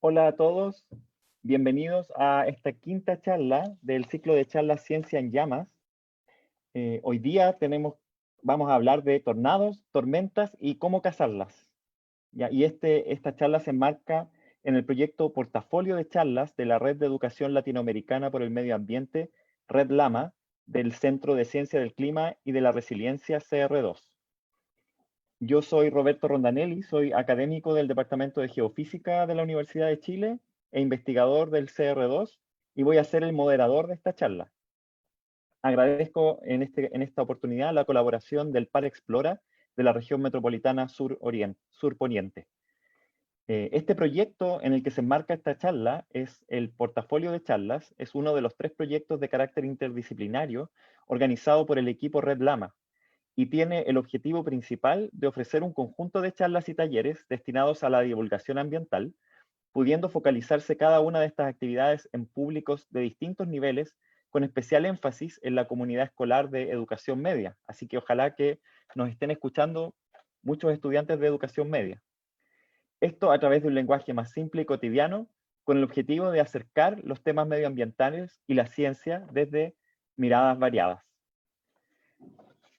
Hola a todos, bienvenidos a esta quinta charla del ciclo de charlas Ciencia en Llamas. Hoy día vamos a hablar de tornados, tormentas y cómo cazarlas. ¿Ya? Esta charla se enmarca en el proyecto Portafolio de Charlas de la Red de Educación Latinoamericana por el Medio Ambiente, Red Lama, del Centro de Ciencia del Clima y de la Resiliencia CR2. Yo soy Roberto Rondanelli, soy académico del Departamento de Geofísica de la Universidad de Chile e investigador del CR2 y voy a ser el moderador de esta charla. Agradezco en esta oportunidad la colaboración del Par Explora de la región metropolitana sur-poniente. Este proyecto en el que se enmarca esta charla es el Portafolio de Charlas, es uno de los 3 proyectos de carácter interdisciplinario organizado por el equipo Red Lama, y tiene el objetivo principal de ofrecer un conjunto de charlas y talleres destinados a la divulgación ambiental, pudiendo focalizarse cada una de estas actividades en públicos de distintos niveles, con especial énfasis en la comunidad escolar de educación media. Así que ojalá que nos estén escuchando muchos estudiantes de educación media. Esto a través de un lenguaje más simple y cotidiano, con el objetivo de acercar los temas medioambientales y la ciencia desde miradas variadas.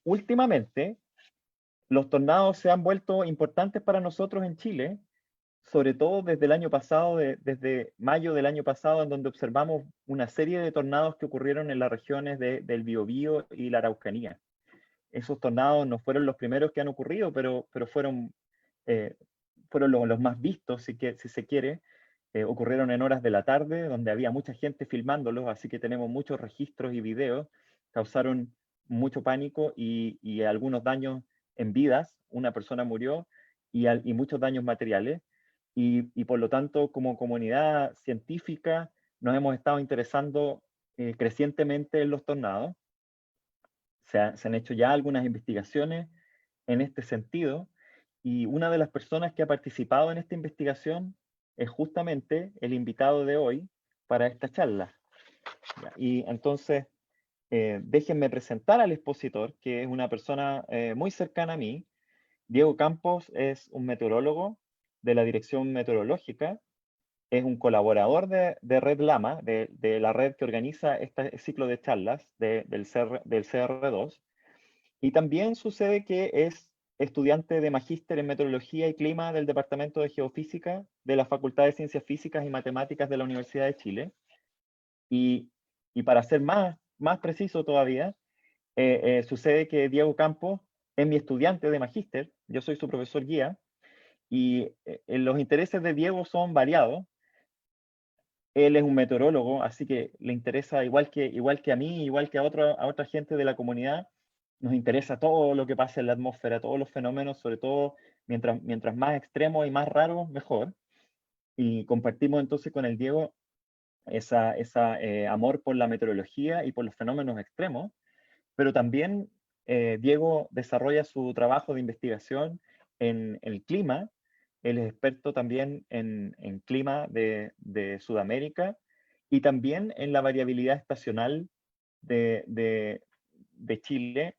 Últimamente, los tornados se han vuelto importantes para nosotros en Chile, sobre todo desde el año pasado, desde mayo del año pasado, en donde observamos una serie de tornados que ocurrieron en las regiones del Biobío y la Araucanía. Esos tornados no fueron los primeros que han ocurrido, pero eh, fueron los más vistos, si se quiere. Ocurrieron en horas de la tarde, donde había mucha gente filmándolos, así que tenemos muchos registros y videos. Causaron mucho pánico y algunos daños en vidas. Una persona murió y muchos daños materiales. Y por lo tanto, como comunidad científica, nos hemos estado interesando crecientemente en los tornados. Se han hecho ya algunas investigaciones en este sentido, y una de las personas que ha participado en esta investigación es justamente el invitado de hoy para esta charla. Y entonces, déjenme presentar al expositor, que es una persona muy cercana a mí. Diego Campos es un meteorólogo de la Dirección Meteorológica, es un colaborador de Red Lama, de la red que organiza este ciclo de charlas del CR2, y también sucede que es estudiante de magíster en Meteorología y Clima del Departamento de Geofísica de la Facultad de Ciencias Físicas y Matemáticas de la Universidad de Chile. Y, y para ser más preciso todavía, sucede que Diego Campos es mi estudiante de magíster, yo soy su profesor guía, y los intereses de Diego son variados. Él es un meteorólogo, así que le interesa, igual que a mí, igual que a otra gente de la comunidad, nos interesa todo lo que pasa en la atmósfera, todos los fenómenos, sobre todo mientras más extremos y más raros, mejor. Y compartimos entonces con el Diego esa amor por la meteorología y por los fenómenos extremos, pero también Diego desarrolla su trabajo de investigación en el clima. Él es experto también en clima de Sudamérica y también en la variabilidad estacional de, de, de Chile.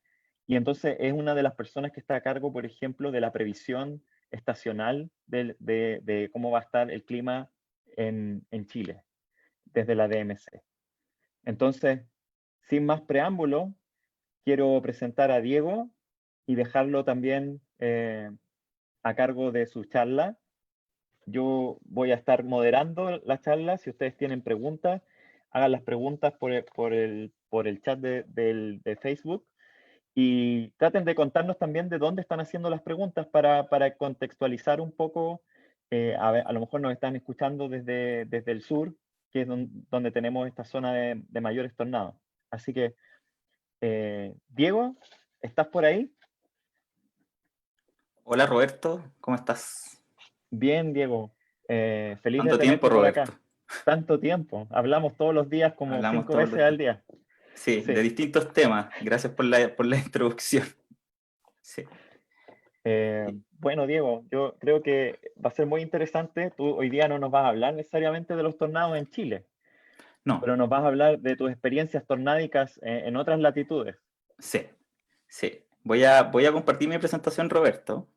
Y entonces es una de las personas que está a cargo, por ejemplo, de la previsión estacional de cómo va a estar el clima en Chile, desde la DMC. Entonces, sin más preámbulo, quiero presentar a Diego y dejarlo también a cargo de su charla. Yo voy a estar moderando la charla. Si ustedes tienen preguntas, hagan las preguntas por el chat de Facebook, y traten de contarnos también de dónde están haciendo las preguntas para contextualizar un poco. A lo mejor nos están escuchando desde el sur, que es donde tenemos esta zona de mayores tornados. Así que, Diego, ¿estás por ahí? Hola Roberto, ¿cómo estás? Bien, Diego. Feliz de ¿Cuánto tiempo, tenerte por Roberto? acá. Tanto tiempo. Hablamos todos los días, como Hablamos 5 todos veces los al días. día. Sí, de Sí. distintos temas. Gracias por la introducción. Sí. Bueno, Diego, yo creo que va a ser muy interesante. Tú hoy día no nos vas a hablar necesariamente de los tornados en Chile, No, pero nos vas a hablar de tus experiencias tornádicas en otras latitudes. sí, sí. Voy a compartir mi presentación, Roberto.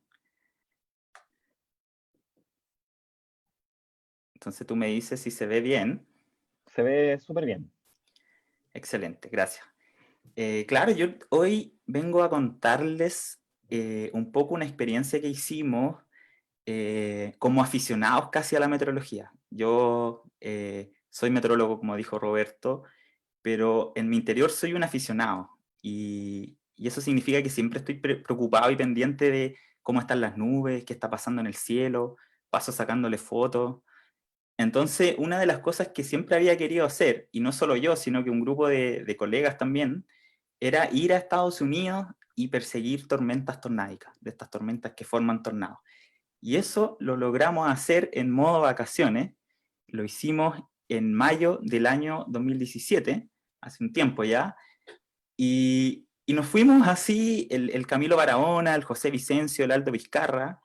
entonces tú me dices si se ve bien. Se ve súper bien. Excelente, gracias. Claro, yo hoy vengo a contarles un poco una experiencia que hicimos como aficionados casi a la meteorología. Yo soy meteorólogo, como dijo Roberto, pero en mi interior soy un aficionado y eso significa que siempre estoy preocupado y pendiente de cómo están las nubes, qué está pasando en el cielo, paso sacándole fotos. Entonces, una de las cosas que siempre había querido hacer, y no solo yo, sino que un grupo de colegas también, era ir a Estados Unidos y perseguir tormentas tornádicas, de estas tormentas que forman tornados. Y eso lo logramos hacer en modo vacaciones. Lo hicimos en mayo del año 2017, hace un tiempo ya, y nos fuimos así, el Camilo Barahona, el José Vicencio, el Aldo Vizcarra,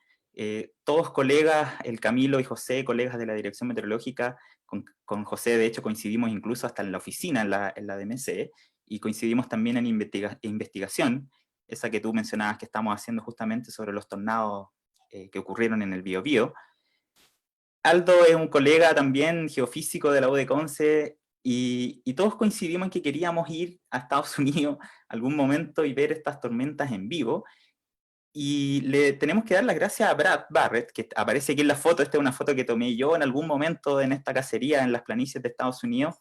todos colegas, el Camilo y José, colegas de la Dirección Meteorológica, con José de hecho coincidimos incluso hasta en la oficina, en la DMC, y coincidimos también en investigación, esa que tú mencionabas que estamos haciendo justamente sobre los tornados que ocurrieron en el Biobío. Aldo es un colega también geofísico de la U de Conce y todos coincidimos en que queríamos ir a Estados Unidos algún momento y ver estas tormentas en vivo. Y le tenemos que dar las gracias a Brad Barrett, que aparece aquí en la foto. Esta es una foto que tomé yo en algún momento en esta cacería en las planicies de Estados Unidos,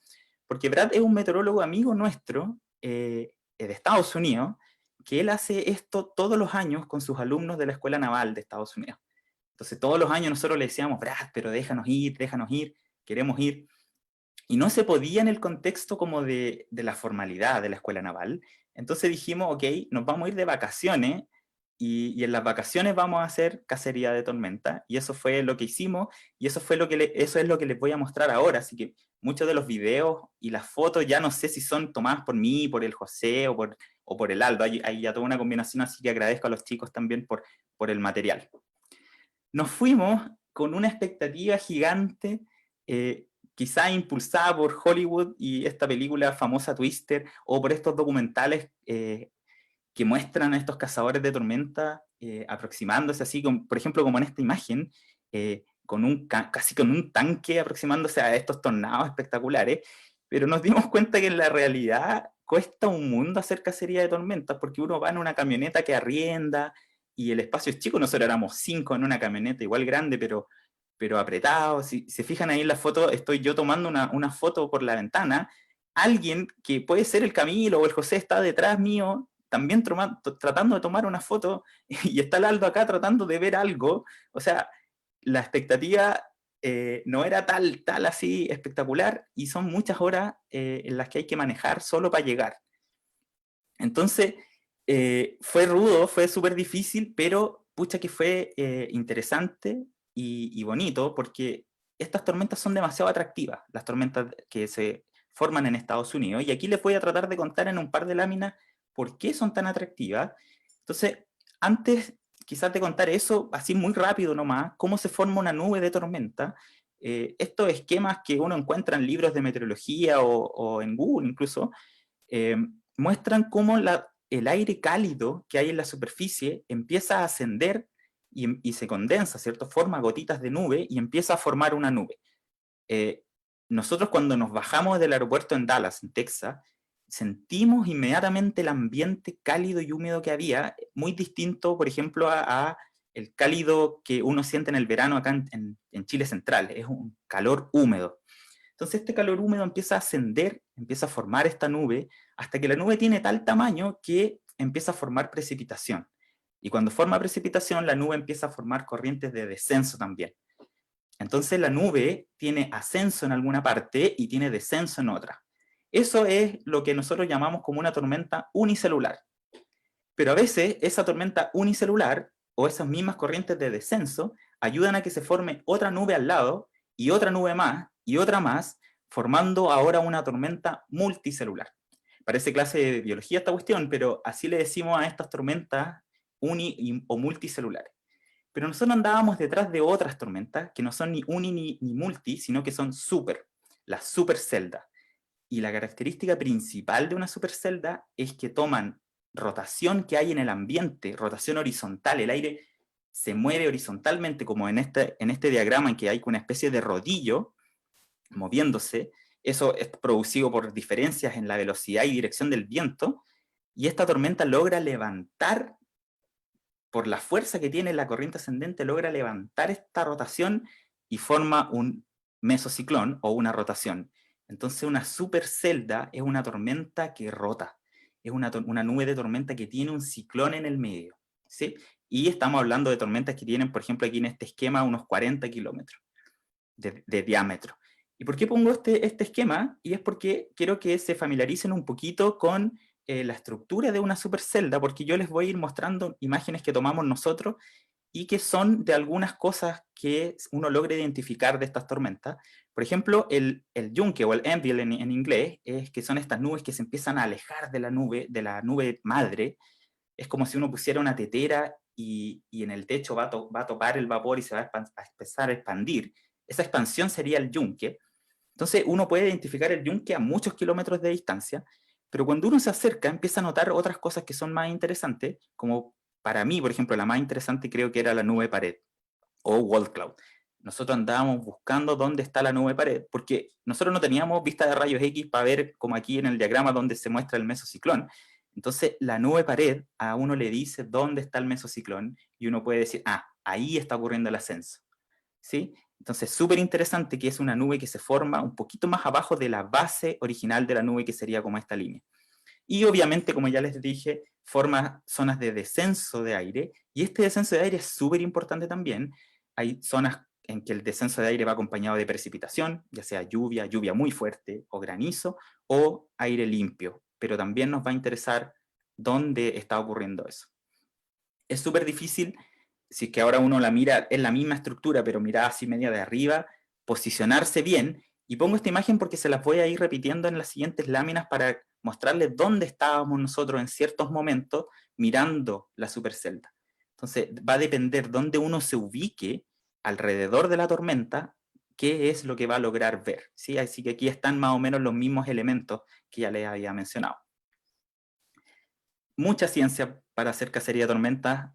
porque Brad es un meteorólogo amigo nuestro de Estados Unidos, que él hace esto todos los años con sus alumnos de la Escuela Naval de Estados Unidos. Entonces todos los años nosotros le decíamos, Brad, pero déjanos ir, queremos ir. Y no se podía en el contexto como de la formalidad de la escuela naval. Entonces dijimos, ok, nos vamos a ir de vacaciones y en las vacaciones vamos a hacer cacería de tormenta. Y eso fue lo que hicimos y eso, eso es lo que les voy a mostrar ahora. Así que muchos de los videos y las fotos ya no sé si son tomadas por mí, por el José o por el Aldo. Hay ya toda una combinación, así que agradezco a los chicos también por el material. Nos fuimos con una expectativa gigante, quizá impulsada por Hollywood y esta película famosa Twister, o por estos documentales que muestran a estos cazadores de tormenta aproximándose así, por ejemplo, como en esta imagen, casi con un tanque aproximándose a estos tornados espectaculares, pero nos dimos cuenta que en la realidad cuesta un mundo hacer cacería de tormentas, porque uno va en una camioneta que arrienda, y el espacio es chico. Nosotros éramos 5 en una camioneta igual grande, pero apretado. Si se fijan ahí en la foto, estoy yo tomando una foto por la ventana. Alguien que puede ser el Camilo o el José está detrás mío, también tratando de tomar una foto, y está el Aldo acá tratando de ver algo. O sea, la expectativa no era tal así espectacular, y son muchas horas en las que hay que manejar solo para llegar. Entonces, fue rudo, fue súper difícil, pero pucha que fue interesante y bonito, porque estas tormentas son demasiado atractivas, las tormentas que se forman en Estados Unidos, y aquí les voy a tratar de contar en un par de láminas por qué son tan atractivas. Entonces, antes quizás de contar eso, así muy rápido nomás, cómo se forma una nube de tormenta, estos esquemas que uno encuentra en libros de meteorología o en Google incluso, eh, muestran cómo el aire cálido que hay en la superficie empieza a ascender y se condensa, ¿cierto? Forma gotitas de nube y empieza a formar una nube. Nosotros cuando nos bajamos del aeropuerto en Dallas, en Texas, sentimos inmediatamente el ambiente cálido y húmedo que había, muy distinto, por ejemplo, a el cálido que uno siente en el verano acá en Chile Central. Es un calor húmedo. Entonces este calor húmedo empieza a ascender, empieza a formar esta nube, hasta que la nube tiene tal tamaño que empieza a formar precipitación. Y cuando forma precipitación, la nube empieza a formar corrientes de descenso también. Entonces la nube tiene ascenso en alguna parte y tiene descenso en otra. Eso es lo que nosotros llamamos como una tormenta unicelular. Pero a veces esa tormenta unicelular o esas mismas corrientes de descenso ayudan a que se forme otra nube al lado y otra nube más y otra más, formando ahora una tormenta multicelular. Parece clase de biología esta cuestión, pero así le decimos a estas tormentas o multicelulares. Pero nosotros andábamos detrás de otras tormentas que no son ni uni ni multi, sino que son super, las superceldas. Y la característica principal de una supercelda es que toman rotación que hay en el ambiente, rotación horizontal. El aire se mueve horizontalmente, como en este diagrama en que hay una especie de rodillo moviéndose, eso es producido por diferencias en la velocidad y dirección del viento, y esta tormenta logra levantar, por la fuerza que tiene la corriente ascendente, logra levantar esta rotación y forma un mesociclón o una rotación. Entonces una supercelda es una tormenta que rota, es una nube de tormenta que tiene un ciclón en el medio, ¿sí? Y estamos hablando de tormentas que tienen, por ejemplo, aquí en este esquema, unos 40 kilómetros de diámetro. ¿Y por qué pongo este esquema? Y es porque quiero que se familiaricen un poquito con la estructura de una supercelda, porque yo les voy a ir mostrando imágenes que tomamos nosotros y que son de algunas cosas que uno logra identificar de estas tormentas. Por ejemplo, el yunque o el enviel en inglés, es que son estas nubes que se empiezan a alejar de la nube madre. Es como si uno pusiera una tetera y en el techo va a topar el vapor y se va a empezar a expandir. Esa expansión sería el yunque. Entonces uno puede identificar el yunque a muchos kilómetros de distancia, pero cuando uno se acerca empieza a notar otras cosas que son más interesantes, como para mí, por ejemplo, la más interesante creo que era la nube pared o wall cloud. Nosotros andábamos buscando dónde está la nube pared, porque nosotros no teníamos vista de rayos X para ver, como aquí en el diagrama donde se muestra el mesociclón. Entonces, la nube pared a uno le dice dónde está el mesociclón y uno puede decir, ah, ahí está ocurriendo el ascenso. ¿Sí? Entonces, súper interesante que es una nube que se forma un poquito más abajo de la base original de la nube, que sería como esta línea. Y obviamente, como ya les dije, forma zonas de descenso de aire, y este descenso de aire es súper importante también. Hay zonas en que el descenso de aire va acompañado de precipitación, ya sea lluvia muy fuerte, o granizo, o aire limpio, pero también nos va a interesar dónde está ocurriendo eso. Es súper difícil, si es que ahora uno la mira, es la misma estructura, pero mirada así media de arriba, posicionarse bien, y pongo esta imagen porque se las voy a ir repitiendo en las siguientes láminas para mostrarles dónde estábamos nosotros en ciertos momentos mirando la supercelda. Entonces va a depender dónde uno se ubique alrededor de la tormenta, qué es lo que va a lograr ver, ¿sí? Así que aquí están más o menos los mismos elementos que ya les había mencionado. Mucha ciencia para hacer cacería de tormentas.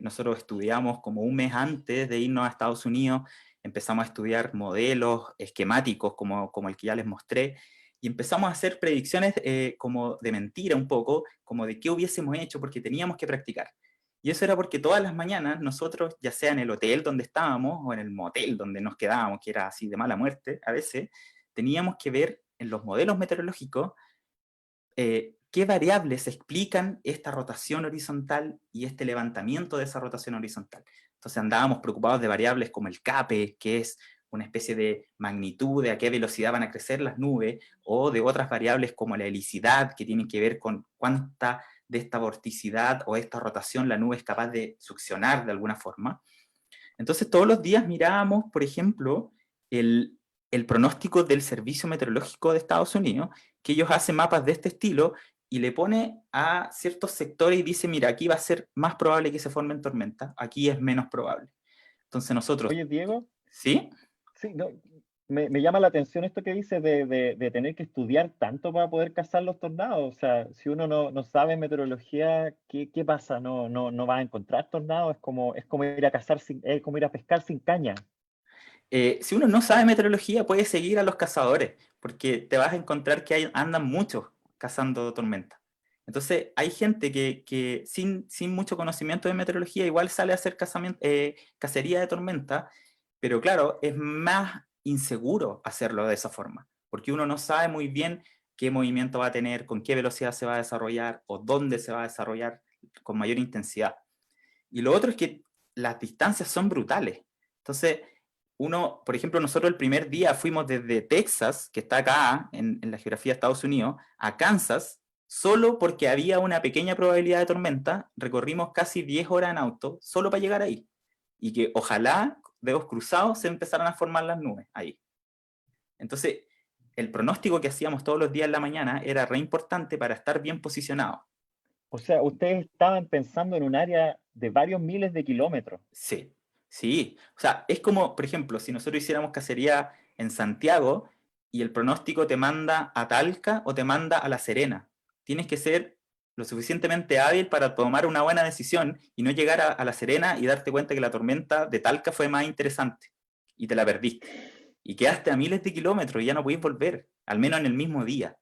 Nosotros estudiamos como un mes antes de irnos a Estados Unidos, empezamos a estudiar modelos esquemáticos como el que ya les mostré, y empezamos a hacer predicciones como de mentira un poco, como de qué hubiésemos hecho, porque teníamos que practicar. Y eso era porque todas las mañanas nosotros, ya sea en el hotel donde estábamos o en el motel donde nos quedábamos, que era así de mala muerte a veces, teníamos que ver en los modelos meteorológicos qué variables explican esta rotación horizontal y este levantamiento de esa rotación horizontal. Entonces andábamos preocupados de variables como el CAPE, que es una especie de magnitud de a qué velocidad van a crecer las nubes, o de otras variables como la helicidad, que tienen que ver con cuánta de esta vorticidad o esta rotación la nube es capaz de succionar de alguna forma. Entonces todos los días mirábamos, por ejemplo, el pronóstico del Servicio Meteorológico de Estados Unidos, que ellos hacen mapas de este estilo y le pone a ciertos sectores y dice, mira, aquí va a ser más probable que se formen tormentas, aquí es menos probable. Entonces nosotros, Oye, Diego, ¿sí? sí, no, me llama la atención esto que dices de tener que estudiar tanto para poder cazar los tornados. O sea, si uno no sabe meteorología, ¿qué pasa? No va a encontrar tornados. Es como ir a cazar es como ir a pescar sin caña. Si uno no sabe meteorología, puede seguir a los cazadores, porque te vas a encontrar que andan muchos cazando tormentas. Entonces, hay gente que sin mucho conocimiento de meteorología igual sale a hacer cacería de tormenta, pero claro, es más inseguro hacerlo de esa forma, porque uno no sabe muy bien qué movimiento va a tener, con qué velocidad se va a desarrollar o dónde se va a desarrollar con mayor intensidad. Y lo otro es que las distancias son brutales. Entonces, uno, por ejemplo, nosotros el primer día fuimos desde Texas, que está acá en la geografía de Estados Unidos, a Kansas, solo porque había una pequeña probabilidad de tormenta. Recorrimos casi 10 horas en auto solo para llegar ahí. Y que ojalá, dedos cruzados, se empezaran a formar las nubes ahí. Entonces, el pronóstico que hacíamos todos los días en la mañana era re importante para estar bien posicionado. O sea, ustedes estaban pensando en un área de varios miles de kilómetros. Sí, sí. O sea, es como, por ejemplo, si nosotros hiciéramos cacería en Santiago y el pronóstico te manda a Talca o te manda a La Serena. Tienes que ser lo suficientemente hábil para tomar una buena decisión y no llegar a La Serena y darte cuenta que la tormenta de Talca fue más interesante y te la perdiste. Y quedaste a miles de kilómetros y ya no podís volver, al menos en el mismo día.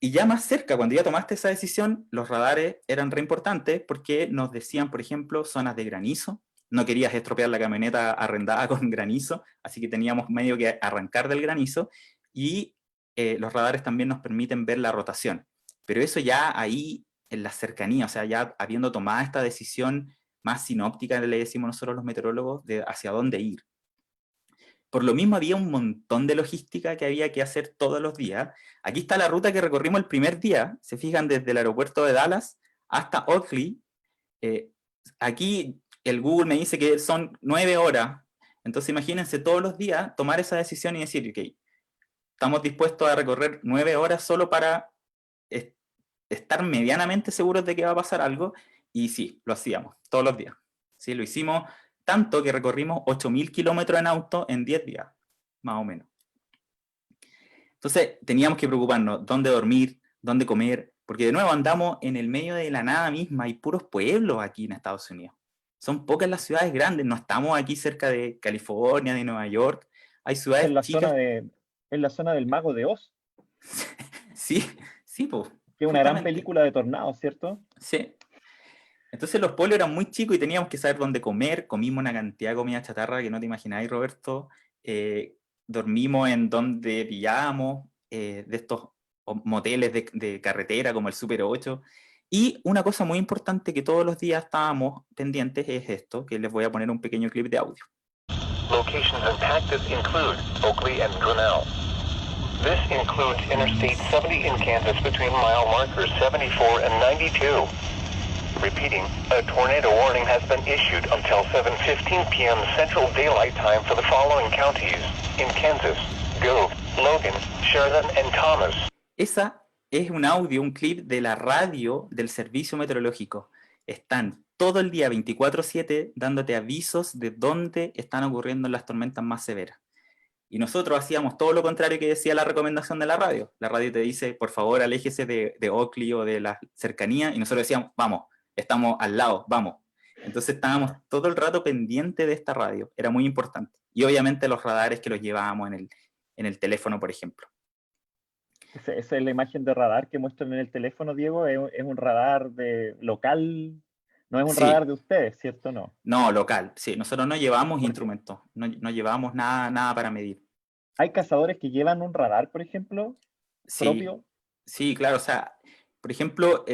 Y ya más cerca, cuando ya tomaste esa decisión, los radares eran re importantes porque nos decían, por ejemplo, zonas de granizo. No querías estropear la camioneta arrendada con granizo, así que teníamos medio que arrancar del granizo. Y los radares también nos permiten ver la rotación. Pero eso ya ahí en la cercanía, o sea, ya habiendo tomado esta decisión más sinóptica, le decimos nosotros los meteorólogos, de hacia dónde ir. Por lo mismo había un montón de logística que había que hacer todos los días. Aquí está la ruta que recorrimos el primer día. Se fijan desde el aeropuerto de Dallas hasta Oakley. Eh, Aquí el Google me dice que son 9 horas. Entonces imagínense todos los días tomar esa decisión y decir, ok, estamos dispuestos a recorrer 9 horas solo para estar medianamente seguros de que va a pasar algo. Y sí, lo hacíamos todos los días. ¿Sí? Lo hicimos tanto que recorrimos 8.000 kilómetros en auto en 10 días, más o menos. Entonces teníamos que preocuparnos dónde dormir, dónde comer, porque de nuevo andamos en el medio de la nada misma, hay puros pueblos aquí en Estados Unidos. Son pocas las ciudades grandes, no estamos aquí cerca de California, de Nueva York, hay En ciudades la chicas. en la zona del Mago de Oz, Sí, sí, pues, que es una gran justamente. película de tornados, ¿cierto? Sí. Entonces los pueblos eran muy chicos y teníamos que saber dónde comer, comimos una cantidad de comida chatarra que no te imagináis, Roberto. Dormimos en donde pillábamos, de estos moteles de carretera como el Super 8. Y una cosa muy importante que todos los días estábamos pendientes es esto, que les voy a poner un pequeño clip de audio. Locations impacted include Oakley and Grinnell. This includes Interstate 70 in Kansas between mile markers 74 and 92. Repeating, a tornado warning has been issued until 7:15 p.m. Central Daylight Time for the following counties in Kansas: Gove, Logan, Sheridan, and Thomas. Esa es un audio, un clip de la radio del servicio meteorológico. Están todo el día 24/7 dándote avisos de dónde están ocurriendo las tormentas más severas. Y nosotros hacíamos todo lo contrario que decía la recomendación de la radio. La radio te dice, por favor, aléjese de Oakley o de la cercanía, y nosotros decíamos, vamos, estamos al lado, vamos. Entonces estábamos todo el rato pendiente de esta radio, era muy importante. Y obviamente los radares que los llevábamos en el teléfono, por ejemplo. Esa es la imagen de radar que muestran en el teléfono, Diego. Es un radar de local, no es un Sí, radar de ustedes, ¿cierto? No. no, local, sí. Nosotros no llevamos Porque instrumentos, no llevamos nada para medir. hay cazadores que llevan un radar, por ejemplo, Sí, propio. sí, claro, o sea, por ejemplo,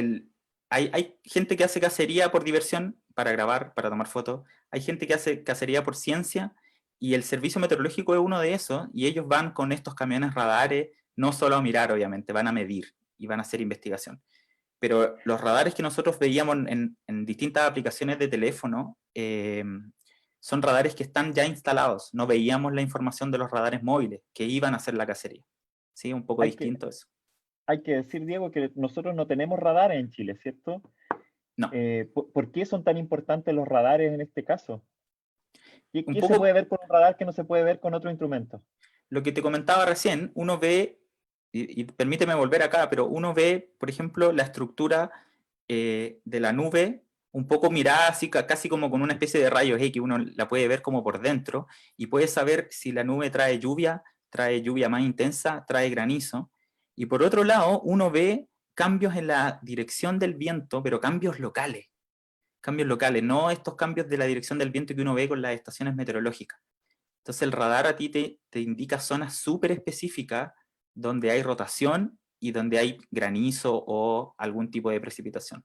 hay gente que hace cacería por diversión, para grabar, para tomar fotos, hay gente que hace cacería por ciencia, y el servicio meteorológico es uno de esos, y ellos van con estos camiones radares, no solo a mirar, obviamente, van a medir y van a hacer investigación. Pero los radares que nosotros veíamos en distintas aplicaciones de teléfono, son radares que están ya instalados, no veíamos la información de los radares móviles que iban a hacer la cacería. Sí, un poco Hay que, distinto eso. hay que decir, Diego, que nosotros no tenemos radares en Chile, ¿cierto? No, ¿Por qué son tan importantes los radares en este caso? un ¿Qué se poco puede ver con un radar que no se puede ver con otro instrumento? lo que te comentaba recién, uno ve, y permíteme volver acá, pero uno ve, por ejemplo, la estructura de la nube un poco mirada así, casi como con una especie de rayos X, uno la puede ver como por dentro y puede saber si la nube trae lluvia más intensa, trae granizo. Y por otro lado, uno ve cambios en la dirección del viento, pero cambios locales, no estos cambios de la dirección del viento que uno ve con las estaciones meteorológicas. Entonces el radar a ti te indica zonas súper específicas donde hay rotación y donde hay granizo o algún tipo de precipitación.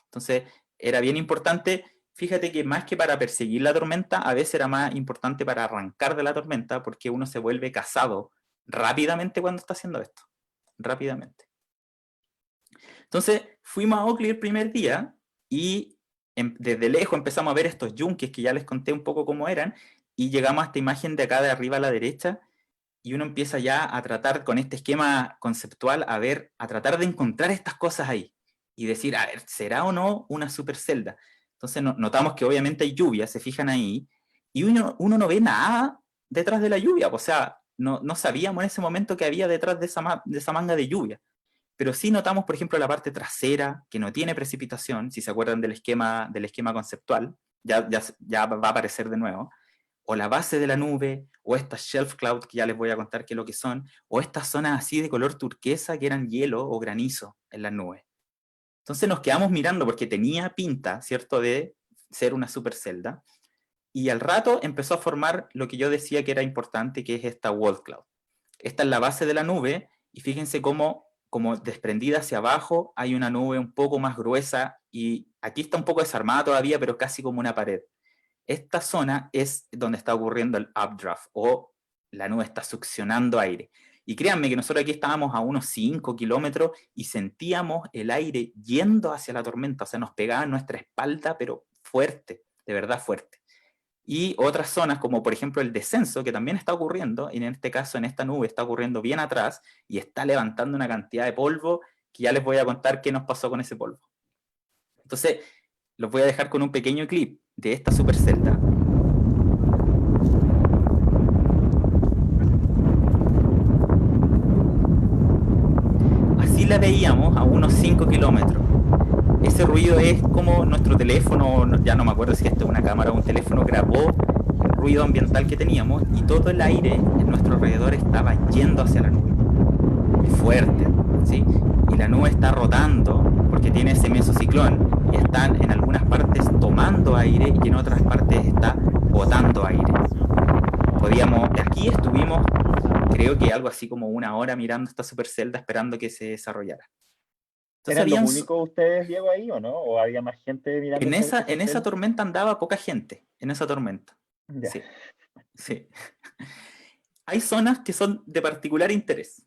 Entonces era bien importante, fíjate que más que para perseguir la tormenta, a veces era más importante para arrancar de la tormenta, porque uno se vuelve casado rápidamente cuando está haciendo esto, rápidamente. Entonces fuimos a Oakley el primer día y desde lejos empezamos a ver estos yunques que ya les conté un poco cómo eran, y llegamos a esta imagen de acá de arriba a la derecha, y uno empieza ya a tratar con este esquema conceptual, a tratar de encontrar estas cosas ahí, y decir, a ver, ¿será o no una supercelda? Entonces notamos que obviamente hay lluvia, se fijan ahí, y uno no ve nada detrás de la lluvia, o sea, no sabíamos en ese momento que había detrás de esa manga de lluvia, pero sí notamos, por ejemplo, la parte trasera, que no tiene precipitación, si se acuerdan del esquema conceptual, ya va a aparecer de nuevo, o la base de la nube, o estas shelf cloud, que ya les voy a contar qué es lo que son, o estas zonas así de color turquesa que eran hielo o granizo en las nubes. Entonces nos quedamos mirando porque tenía pinta, ¿cierto?, de ser una supercelda, y al rato empezó a formar lo que yo decía que era importante, que es esta wall cloud. Esta es la base de la nube, y fíjense cómo, como desprendida hacia abajo, hay una nube un poco más gruesa, y aquí está un poco desarmada todavía, pero casi como una pared. Esta zona es donde está ocurriendo el updraft, o la nube está succionando aire. Y créanme que nosotros aquí estábamos a unos 5 kilómetros y sentíamos el aire yendo hacia la tormenta, o sea, nos pegaba en nuestra espalda, pero fuerte, de verdad fuerte. Y otras zonas, como por ejemplo el descenso, que también está ocurriendo, y en este caso en esta nube está ocurriendo bien atrás, y está levantando una cantidad de polvo, que ya les voy a contar qué nos pasó con ese polvo. Entonces, los voy a dejar con un pequeño clip de esta supercelda. Así la veíamos a unos 5 kilómetros. Ese ruido es como nuestro teléfono, ya no me acuerdo si esto es una cámara o un teléfono, grabó el ruido ambiental que teníamos, y todo el aire en nuestro alrededor estaba yendo hacia la nube. Muy fuerte, ¿sí? Y la nube está rotando porque tiene ese mesociclón, y están en algunas partes tomando aire y en otras partes está botando aire. Aquí estuvimos, creo que algo así como 1 hora mirando esta supercelda esperando que se desarrollara. Entonces, ¿eran los únicos ustedes, Diego, ahí o no? ¿O había más gente mirando? En esa tormenta andaba poca gente, en esa tormenta. Ya. Sí, sí. Hay zonas que son de particular interés,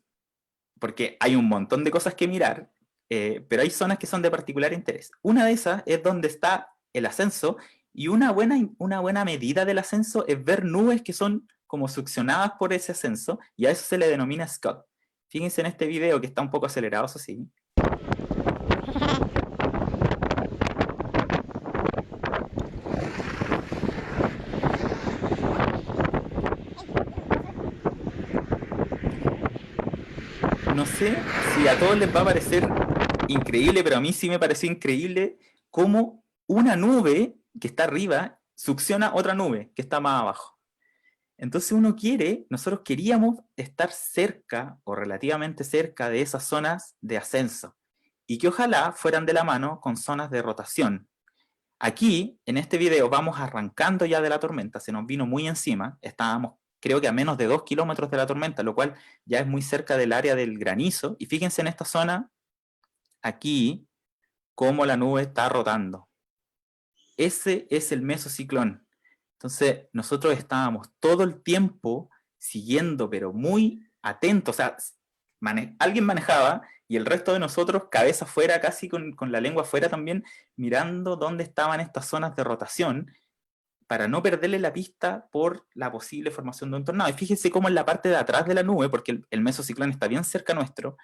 porque hay un montón de cosas que mirar, pero hay zonas que son de particular interés. Una de esas es donde está el ascenso, y una buena medida del ascenso es ver nubes que son como succionadas por ese ascenso, y a eso se le denomina Scud. Fíjense en este video, que está un poco acelerado, eso sí. No sé si a todos les va a parecer increíble, pero a mí sí me pareció increíble cómo una nube que está arriba succiona otra nube que está más abajo. Entonces nosotros queríamos estar cerca o relativamente cerca de esas zonas de ascenso, y que ojalá fueran de la mano con zonas de rotación. Aquí, en este video, vamos arrancando ya de la tormenta, se nos vino muy encima, estábamos creo que a menos de 2 kilómetros de la tormenta, lo cual ya es muy cerca del área del granizo, y fíjense en esta zona, aquí, cómo la nube está rotando. Ese es el mesociclón. Entonces, nosotros estábamos todo el tiempo siguiendo, pero muy atentos, o sea, alguien manejaba, y el resto de nosotros, cabeza afuera, casi con la lengua afuera también, mirando dónde estaban estas zonas de rotación, para no perderle la pista por la posible formación de un tornado. Y fíjense cómo en la parte de atrás de la nube, porque el mesociclón está bien cerca nuestro,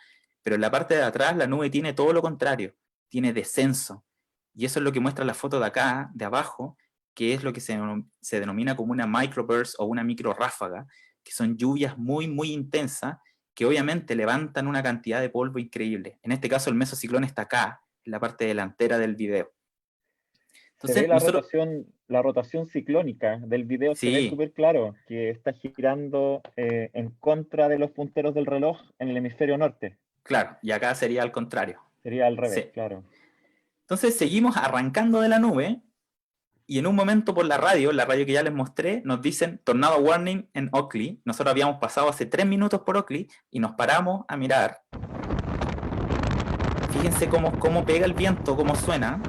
pero en la parte de atrás la nube tiene todo lo contrario, tiene descenso. Y eso es lo que muestra la foto de acá, de abajo, que es lo que se denomina como una microburst o una microráfaga, que son lluvias muy, muy intensas, que obviamente levantan una cantidad de polvo increíble. En este caso el mesociclón está acá, en la parte delantera del video. Entonces, la rotación ciclónica del video, sí. Se ve súper claro que está girando en contra de los punteros del reloj en el hemisferio norte. Claro, y acá sería al contrario. Sería al revés, sí. Claro. Entonces seguimos arrancando de la nube, y en un momento por la radio que ya les mostré, nos dicen Tornado Warning en Oakley. Nosotros habíamos pasado hace 3 minutos por Oakley y nos paramos a mirar. Fíjense cómo pega el viento, cómo suena.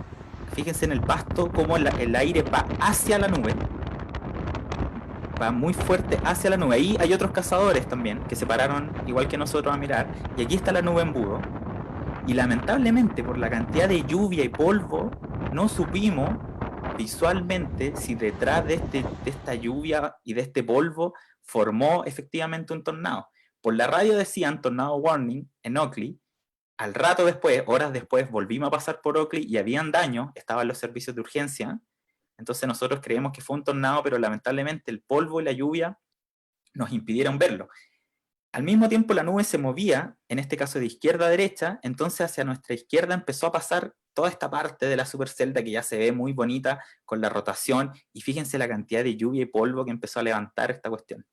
Fíjense en el pasto, cómo el aire va hacia la nube. Va muy fuerte hacia la nube. Ahí hay otros cazadores también, que se pararon igual que nosotros a mirar. Y aquí está la nube embudo. Y lamentablemente, por la cantidad de lluvia y polvo, no supimos visualmente si detrás de esta lluvia y de este polvo formó efectivamente un tornado. Por la radio decían Tornado Warning en Oakley. Al rato después, horas después, volvimos a pasar por Oakley y habían daños, estaban los servicios de urgencia. Entonces nosotros creemos que fue un tornado, pero lamentablemente el polvo y la lluvia nos impidieron verlo. al mismo tiempo la nube se movía, en este caso de izquierda a derecha, entonces hacia nuestra izquierda empezó a pasar toda esta parte de la supercelda que ya se ve muy bonita con la rotación, y fíjense la cantidad de lluvia y polvo que empezó a levantar esta cuestión.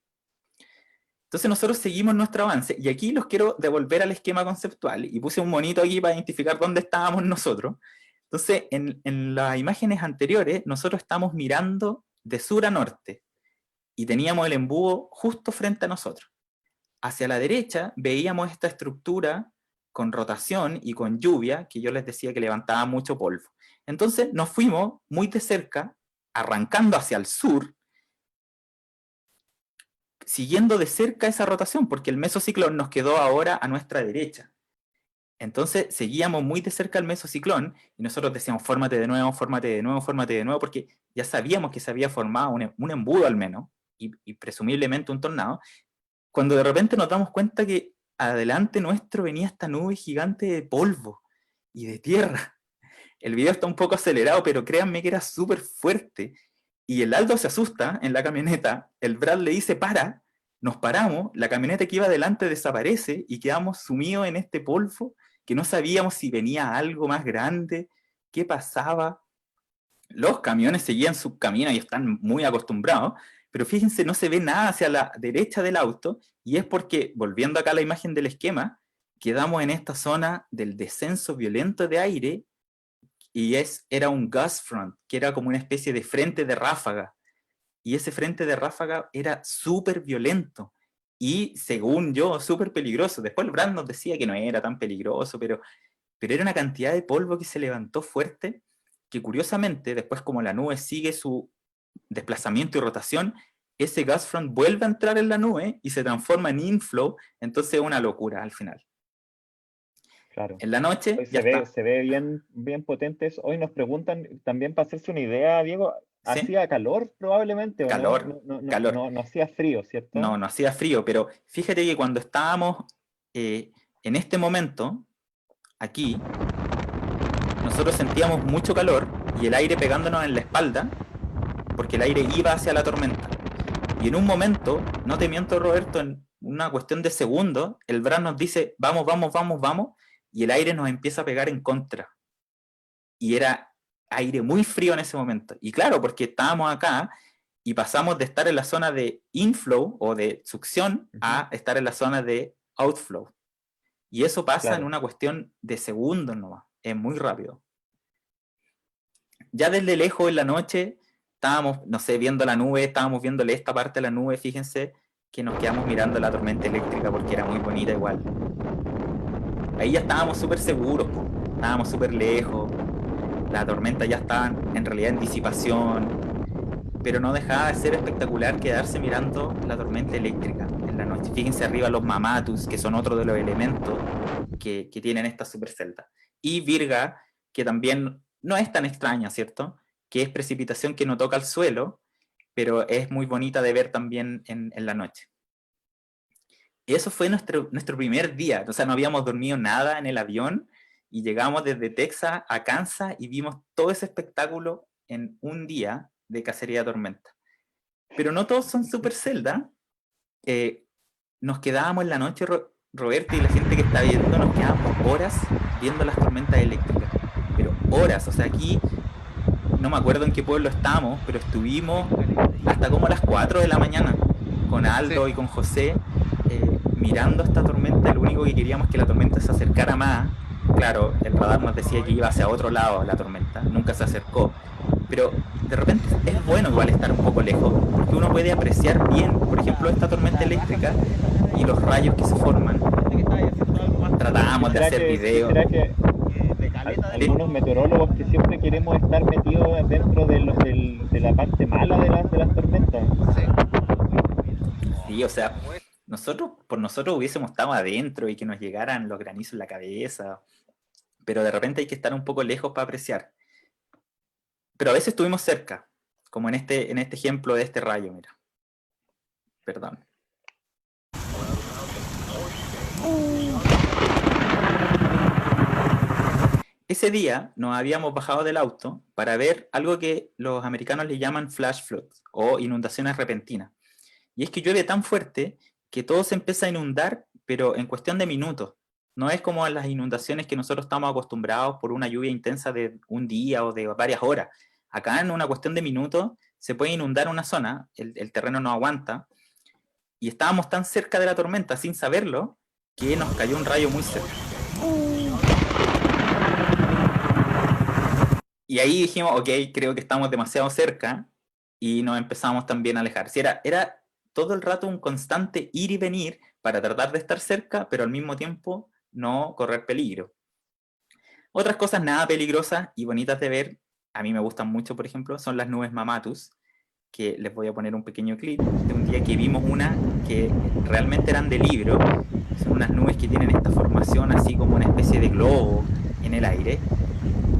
Entonces nosotros seguimos nuestro avance, y aquí los quiero devolver al esquema conceptual, y puse un monito aquí para identificar dónde estábamos nosotros. Entonces, en las imágenes anteriores, nosotros estamos mirando de sur a norte, y teníamos el embudo justo frente a nosotros. Hacia la derecha veíamos esta estructura con rotación y con lluvia, que yo les decía que levantaba mucho polvo. Entonces nos fuimos muy de cerca, arrancando hacia el sur, siguiendo de cerca esa rotación, porque el mesociclón nos quedó ahora a nuestra derecha. Entonces seguíamos muy de cerca al mesociclón, y nosotros decíamos, fórmate de nuevo, fórmate de nuevo, fórmate de nuevo, porque ya sabíamos que se había formado un embudo al menos, y presumiblemente un tornado, cuando de repente nos damos cuenta que adelante nuestro venía esta nube gigante de polvo y de tierra. El video está un poco acelerado, pero créanme que era súper fuerte. Y el Aldo se asusta en la camioneta, el Brad le dice, para, nos paramos, la camioneta que iba adelante desaparece y quedamos sumidos en este polvo que no sabíamos si venía algo más grande, qué pasaba. Los camiones seguían su camino y están muy acostumbrados, pero fíjense, no se ve nada hacia la derecha del auto, y es porque, volviendo acá a la imagen del esquema, quedamos en esta zona del descenso violento de aire, y era un gust front, que era como una especie de frente de ráfaga, y ese frente de ráfaga era súper violento, y según yo, súper peligroso. Después el Brand nos decía que no era tan peligroso, pero era una cantidad de polvo que se levantó fuerte, que curiosamente, después como la nube sigue su desplazamiento y rotación, ese gas front vuelve a entrar en la nube y se transforma en inflow, entonces es una locura al final. Claro. En la noche Hoy ya se ve bien, bien potentes. Hoy nos preguntan también para hacerse una idea, Diego, ¿Sí? ¿hacía calor probablemente o Calor, no? calor. No hacía frío, ¿cierto? No hacía frío, pero fíjate que cuando estábamos en este momento, aquí, nosotros sentíamos mucho calor y el aire pegándonos en la espalda, porque el aire iba hacia la tormenta. Y en un momento, no te miento Roberto, en una cuestión de segundos, el Brad nos dice, vamos, vamos, vamos, vamos, y el aire nos empieza a pegar en contra. Y era aire muy frío en ese momento. Y claro, porque estábamos acá y pasamos de estar en la zona de inflow o de succión a estar en la zona de outflow. Y eso pasa en una cuestión de segundos nomás, es muy rápido. Ya desde lejos en la noche, estábamos, no sé, viendo la nube, estábamos viéndole esta parte de la nube, fíjense que nos quedamos mirando la tormenta eléctrica porque era muy bonita igual. Ahí ya estábamos súper seguros, estábamos súper lejos, la tormenta ya estaba en realidad en disipación, pero no dejaba de ser espectacular quedarse mirando la tormenta eléctrica en la noche. Fíjense arriba los mamatus, que son otro de los elementos que tienen esta supercelda. Y Virga, que también no es tan extraña, ¿cierto? Que es precipitación que no toca el suelo, pero es muy bonita de ver también en la noche. Y eso fue nuestro primer día, o sea, no habíamos dormido nada en el avión, y llegamos desde Texas a Kansas y vimos todo ese espectáculo en un día de cacería de tormenta. Pero no todos son supercelda. Nos quedábamos en la noche, Roberto, y la gente que está viendo, nos quedábamos horas viendo las tormentas eléctricas. Pero horas, o sea, aquí no me acuerdo en qué pueblo estábamos, pero estuvimos hasta como a las 4 de la mañana con Aldo y con José mirando esta tormenta. Lo único que queríamos es que la tormenta se acercara más. Claro, el radar nos decía que iba hacia otro lado la tormenta, nunca se acercó, pero de repente es bueno igual estar un poco lejos, porque uno puede apreciar bien, por ejemplo, esta tormenta eléctrica y los rayos que se forman. Tratábamos de hacer videos. ¿Será que algunos meteorólogos que siempre queremos estar metidos dentro de la parte mala de las tormentas? Sí, o sea, por nosotros hubiésemos estado adentro y que nos llegaran los granizos en la cabeza, pero de repente hay que estar un poco lejos para apreciar. Pero a veces estuvimos cerca, como en este ejemplo de este rayo, mira. Perdón. Ese día nos habíamos bajado del auto para ver algo que los americanos le llaman flash floods o inundaciones repentinas. Y es que llueve tan fuerte que todo se empieza a inundar, pero en cuestión de minutos. No es como las inundaciones que nosotros estamos acostumbrados por una lluvia intensa de un día o de varias horas. Acá en una cuestión de minutos se puede inundar una zona, el terreno no aguanta, y estábamos tan cerca de la tormenta sin saberlo, que nos cayó un rayo muy cerca. Y ahí dijimos, ok, creo que estamos demasiado cerca, y nos empezamos también a alejar. Si era todo el rato un constante ir y venir para tratar de estar cerca, pero al mismo tiempo no correr peligro. Otras cosas nada peligrosas y bonitas de ver, a mí me gustan mucho, por ejemplo, son las nubes Mamatus, que les voy a poner un pequeño clip de un día que vimos una que realmente eran de libro. Son unas nubes que tienen esta formación así como una especie de globo en el aire.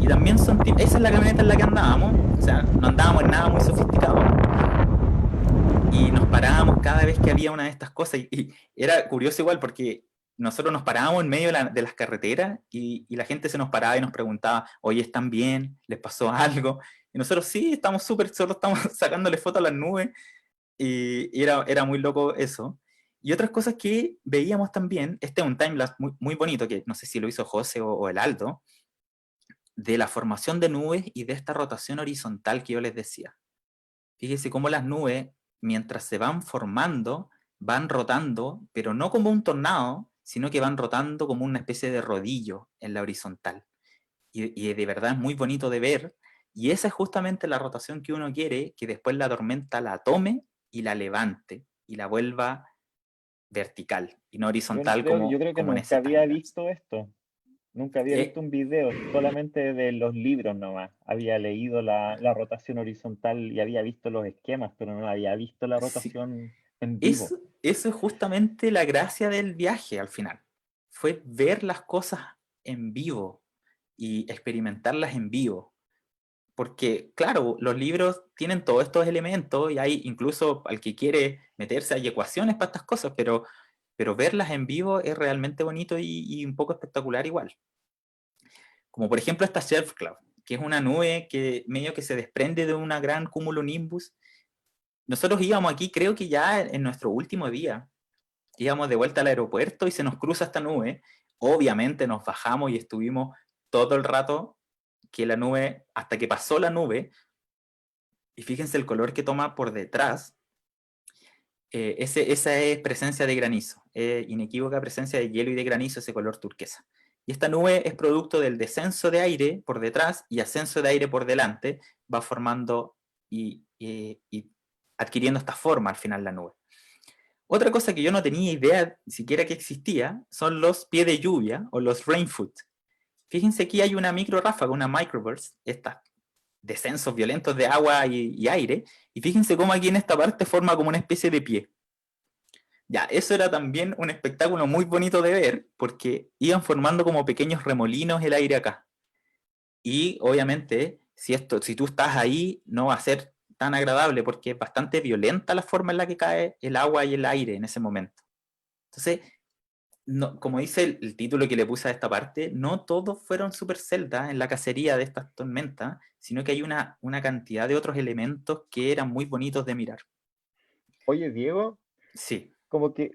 Y también esa es la camioneta en la que andábamos, o sea, no andábamos en nada muy sofisticado. Y nos parábamos cada vez que había una de estas cosas. Y era curioso igual porque nosotros nos parábamos en medio de las carreteras y la gente se nos paraba y nos preguntaba, oye, ¿están bien? ¿Les pasó algo? Y nosotros sí, estamos súper, solo estamos sacándole fotos a las nubes. Y era muy loco eso. Y otras cosas que veíamos también, este es un timelapse muy, muy bonito, que no sé si lo hizo José o el Aldo, de la formación de nubes y de esta rotación horizontal que yo les decía. Fíjese cómo las nubes, mientras se van formando, van rotando, pero no como un tornado, sino que van rotando como una especie de rodillo en la horizontal. Y de verdad es muy bonito de ver, y esa es justamente la rotación que uno quiere, que después la tormenta la tome y la levante, y la vuelva vertical, y no horizontal Yo creo que como en nunca ese había timelapse. visto esto. Nunca había visto un video, solamente de los libros nomás. Había leído la rotación horizontal y había visto los esquemas, pero no había visto la Sí, rotación en vivo. eso es justamente la gracia del viaje al final. Fue ver las cosas en vivo y experimentarlas en vivo. Porque, claro, los libros tienen todos estos elementos y hay incluso al que quiere meterse, hay ecuaciones para estas cosas, pero verlas en vivo es realmente bonito y un poco espectacular igual. Como por ejemplo esta Shelf Cloud, que es una nube que medio que se desprende de una gran cumulonimbus. Nosotros íbamos aquí, creo que ya en nuestro último día, íbamos de vuelta al aeropuerto y se nos cruza esta nube. Obviamente nos bajamos y estuvimos todo el rato que la nube, hasta que pasó la nube, y fíjense el color que toma por detrás, esa es presencia de granizo, inequívoca presencia de hielo y de granizo, ese color turquesa. Y esta nube es producto del descenso de aire por detrás y ascenso de aire por delante, va formando y adquiriendo esta forma al final la nube. Otra cosa que yo no tenía idea siquiera que existía son los pies de lluvia o los rainfoot. Fíjense aquí hay una micro ráfaga, una microburst, estas descensos violentos de agua y aire, y fíjense cómo aquí en esta parte forma como una especie de pie. Ya, eso era también un espectáculo muy bonito de ver, porque iban formando como pequeños remolinos el aire acá. Y obviamente, si tú estás ahí, no va a ser tan agradable, porque es bastante violenta la forma en la que cae el agua y el aire en ese momento. Entonces, no, como dice el título que le puse a esta parte, no todos fueron Super Zelda en la cacería de estas tormentas, sino que hay una cantidad de otros elementos que eran muy bonitos de mirar. Oye, Diego, Sí, como que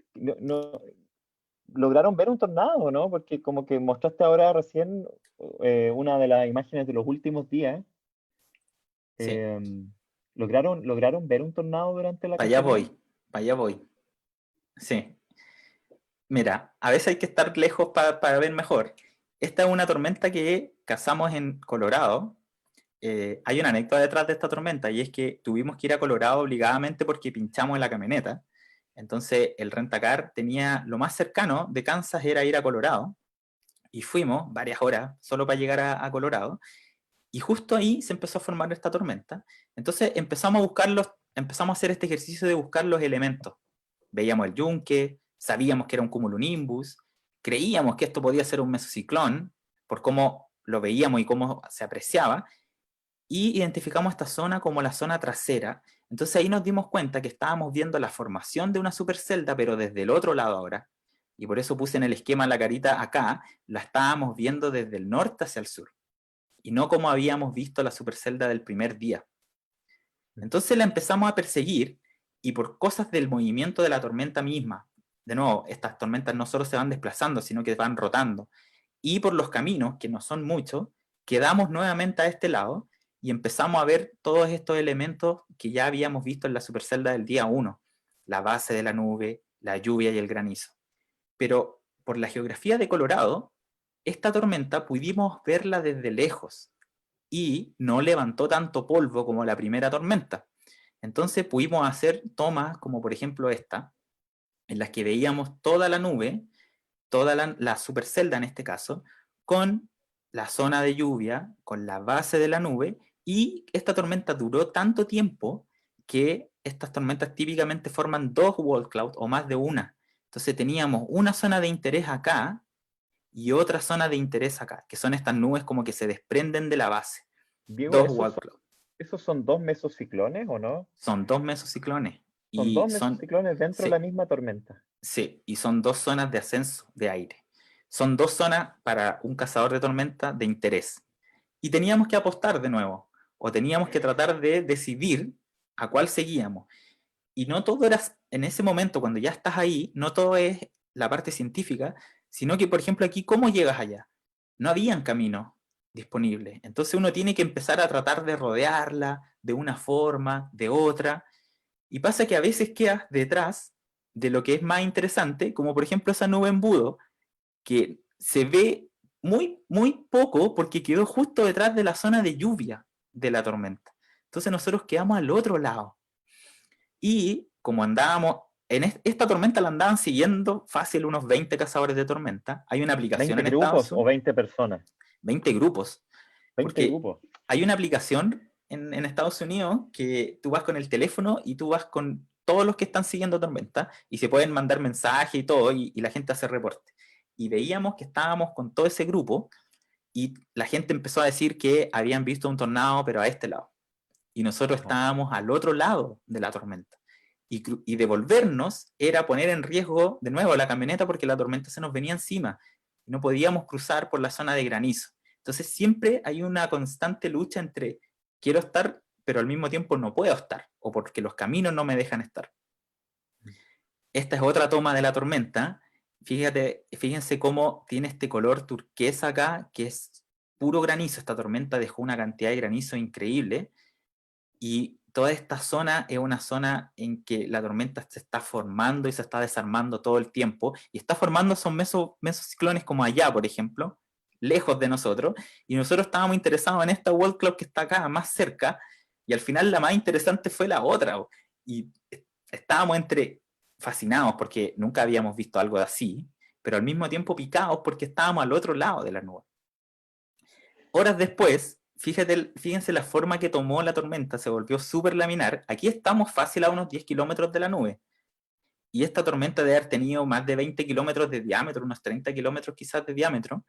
lograron ver un tornado, ¿no? Porque como que mostraste ahora recién una de las imágenes de los últimos días. sí, em, ¿Lograron ver un tornado durante la para allá cacería? voy, para allá voy. Sí, mira, a veces hay que estar lejos para ver mejor. Esta es una tormenta que cazamos en Colorado. Hay una anécdota detrás de esta tormenta y es que tuvimos que ir a Colorado obligadamente porque pinchamos en la camioneta. Entonces el rentacar tenía lo más cercano de Kansas era ir a Colorado y fuimos varias horas solo para llegar a Colorado y justo ahí se empezó a formar esta tormenta. Entonces empezamos a hacer este ejercicio de buscar los elementos. Veíamos el yunque, sabíamos que era un cumulonimbus, creíamos que esto podía ser un mesociclón por cómo lo veíamos y cómo se apreciaba, y identificamos esta zona como la zona trasera. Entonces ahí nos dimos cuenta que estábamos viendo la formación de una supercelda, pero desde el otro lado ahora. Y por eso puse en el esquema la carita acá, la estábamos viendo desde el norte hacia el sur. Y no como habíamos visto la supercelda del primer día. Entonces la empezamos a perseguir y por cosas del movimiento de la tormenta misma, de nuevo, estas tormentas no solo se van desplazando, sino que van rotando. Y por los caminos, que no son muchos, quedamos nuevamente a este lado y empezamos a ver todos estos elementos que ya habíamos visto en la supercelda del día 1, la base de la nube, la lluvia y el granizo. Pero por la geografía de Colorado, esta tormenta pudimos verla desde lejos y no levantó tanto polvo como la primera tormenta. Entonces pudimos hacer tomas como por ejemplo esta, en las que veíamos toda la nube, toda la supercelda en este caso, con la zona de lluvia, con la base de la nube, y esta tormenta duró tanto tiempo que estas tormentas típicamente forman 2 wall clouds o más de una. Entonces teníamos una zona de interés acá y otra zona de interés acá, que son estas nubes como que se desprenden de la base. Diego, 2 wall clouds. ¿esos son 2 mesociclones o no? Son 2 mesociclones. Son Y 2 mesociclones dentro de sí, la misma tormenta. sí, y son 2 zonas de ascenso de aire. Son 2 zonas para un cazador de tormenta de interés. Y teníamos que apostar de nuevo, o teníamos que tratar de decidir a cuál seguíamos. Y no todo era, en ese momento, cuando ya estás ahí, no todo es la parte científica, sino que, por ejemplo, aquí, ¿cómo llegas allá? No habían caminos disponibles. Entonces uno tiene que empezar a tratar de rodearla de una forma, de otra, y pasa que a veces quedas detrás de lo que es más interesante, como por ejemplo esa nube embudo, que se ve muy, muy poco porque quedó justo detrás de la zona de lluvia de la tormenta. Entonces nosotros quedamos al otro lado. Y como andábamos, esta tormenta la andaban siguiendo fácil unos 20 cazadores de tormenta. Hay una aplicación ¿20 en Estados grupos o Unidos. 20 personas? 20 grupos. 20 Porque grupos. hay una aplicación en Estados Unidos que tú vas con el teléfono y tú vas con todos los que están siguiendo tormenta y se pueden mandar mensajes y todo y la gente hace reporte. Y veíamos que estábamos con todo ese grupo y la gente empezó a decir que habían visto un tornado pero a este lado. Y nosotros estábamos al otro lado de la tormenta. Y devolvernos era poner en riesgo de nuevo la camioneta porque la tormenta se nos venía encima. Y no podíamos cruzar por la zona de granizo. Entonces siempre hay una constante lucha entre quiero estar, pero al mismo tiempo no puedo estar, o porque los caminos no me dejan estar. Esta es otra toma de la tormenta. Fíjense cómo tiene este color turquesa acá, que es puro granizo. Esta tormenta dejó una cantidad de granizo increíble. Y toda esta zona es una zona en que la tormenta se está formando y se está desarmando todo el tiempo. Y está formando esos mesociclones como allá, por ejemplo, lejos de nosotros. Y nosotros estábamos interesados en esta wall cloud que está acá, más cerca. Y al final la más interesante fue la otra. Y estábamos fascinados porque nunca habíamos visto algo así, pero al mismo tiempo picados porque estábamos al otro lado de la nube. Horas después, fíjense la forma que tomó la tormenta, se volvió súper laminar. Aquí estamos fácil a unos 10 kilómetros de la nube. Y esta tormenta debe haber tenido más de 20 kilómetros de diámetro, unos 30 kilómetros quizás de diámetro,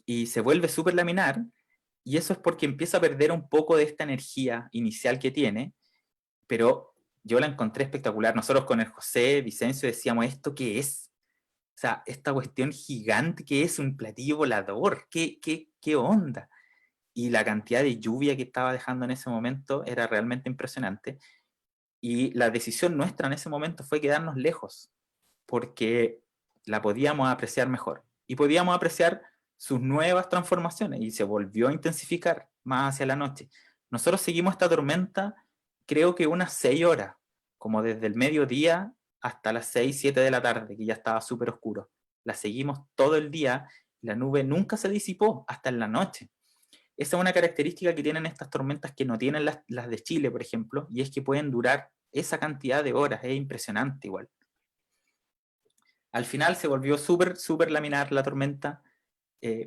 y se vuelve súper laminar, y eso es porque empieza a perder un poco de esta energía inicial que tiene, pero yo la encontré espectacular. Nosotros con el José Vicencio decíamos, ¿esto qué es? O sea, esta cuestión gigante que es un platillo volador, ¿qué onda? Y la cantidad de lluvia que estaba dejando en ese momento era realmente impresionante. Y la decisión nuestra en ese momento fue quedarnos lejos, porque la podíamos apreciar mejor. Y podíamos apreciar sus nuevas transformaciones, y se volvió a intensificar más hacia la noche. Nosotros seguimos esta tormenta, creo que unas 6 horas, como desde el mediodía hasta las 6, 7 de la tarde, que ya estaba súper oscuro. La seguimos todo el día, la nube nunca se disipó hasta en la noche. Esa es una característica que tienen estas tormentas que no tienen las de Chile, por ejemplo, y es que pueden durar esa cantidad de horas, es impresionante igual. Al final se volvió súper, súper laminar la tormenta,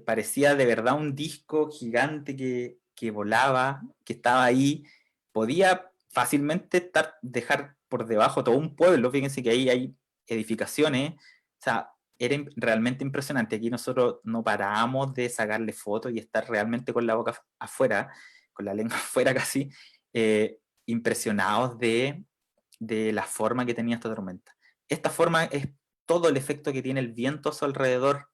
parecía de verdad un disco gigante que volaba, que estaba ahí, podía fácilmente dejar por debajo todo un pueblo. Fíjense que ahí hay edificaciones, o sea, era realmente impresionante. Aquí nosotros no parábamos de sacarle fotos y estar realmente con la boca afuera, con la lengua afuera casi, impresionados de la forma que tenía esta tormenta. Esta forma es todo el efecto que tiene el viento a su alrededor.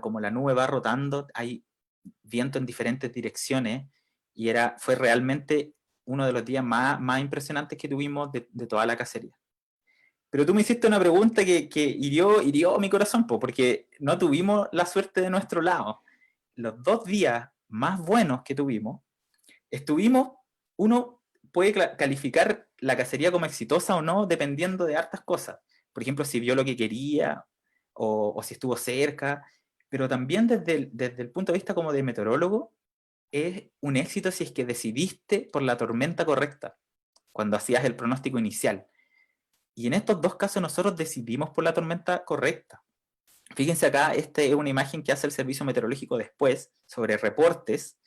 Como la nube va rotando, hay viento en diferentes direcciones, y fue realmente uno de los días más impresionantes que tuvimos de toda la cacería. Pero tú me hiciste una pregunta que hirió mi corazón, porque no tuvimos la suerte de nuestro lado. Los 2 días más buenos que tuvimos, uno puede calificar la cacería como exitosa o no, dependiendo de hartas cosas. Por ejemplo, si vio lo que quería, o si estuvo cerca, pero también desde el punto de vista como de meteorólogo, es un éxito si es que decidiste por la tormenta correcta, cuando hacías el pronóstico inicial. Y en estos 2 casos nosotros decidimos por la tormenta correcta. Fíjense acá, esta es una imagen que hace el servicio meteorológico después, sobre reportes,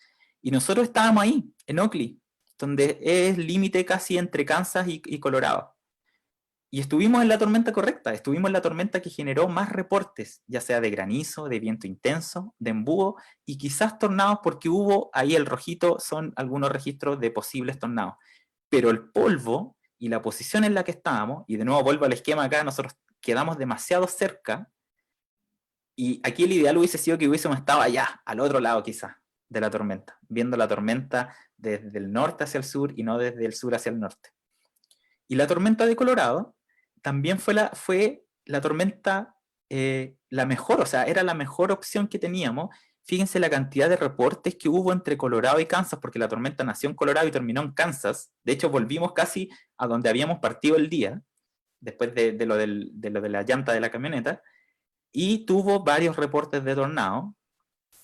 y nosotros estábamos ahí, en Oakley, donde es límite casi entre Kansas y Colorado. Y estuvimos en la tormenta correcta, estuvimos en la tormenta que generó más reportes, ya sea de granizo, de viento intenso, de embudo, y quizás tornados, porque hubo ahí el rojito, son algunos registros de posibles tornados. Pero el polvo y la posición en la que estábamos, y de nuevo vuelvo al esquema acá, nosotros quedamos demasiado cerca, y aquí el ideal hubiese sido que hubiésemos estado allá, al otro lado quizás, de la tormenta, viendo la tormenta desde el norte hacia el sur y no desde el sur hacia el norte. Y la tormenta de Colorado también fue la tormenta la mejor, o sea, era la mejor opción que teníamos. Fíjense la cantidad de reportes que hubo entre Colorado y Kansas, porque la tormenta nació en Colorado y terminó en Kansas. De hecho, volvimos casi a donde habíamos partido el día, después de lo de la llanta de la camioneta, y tuvo varios reportes de tornado.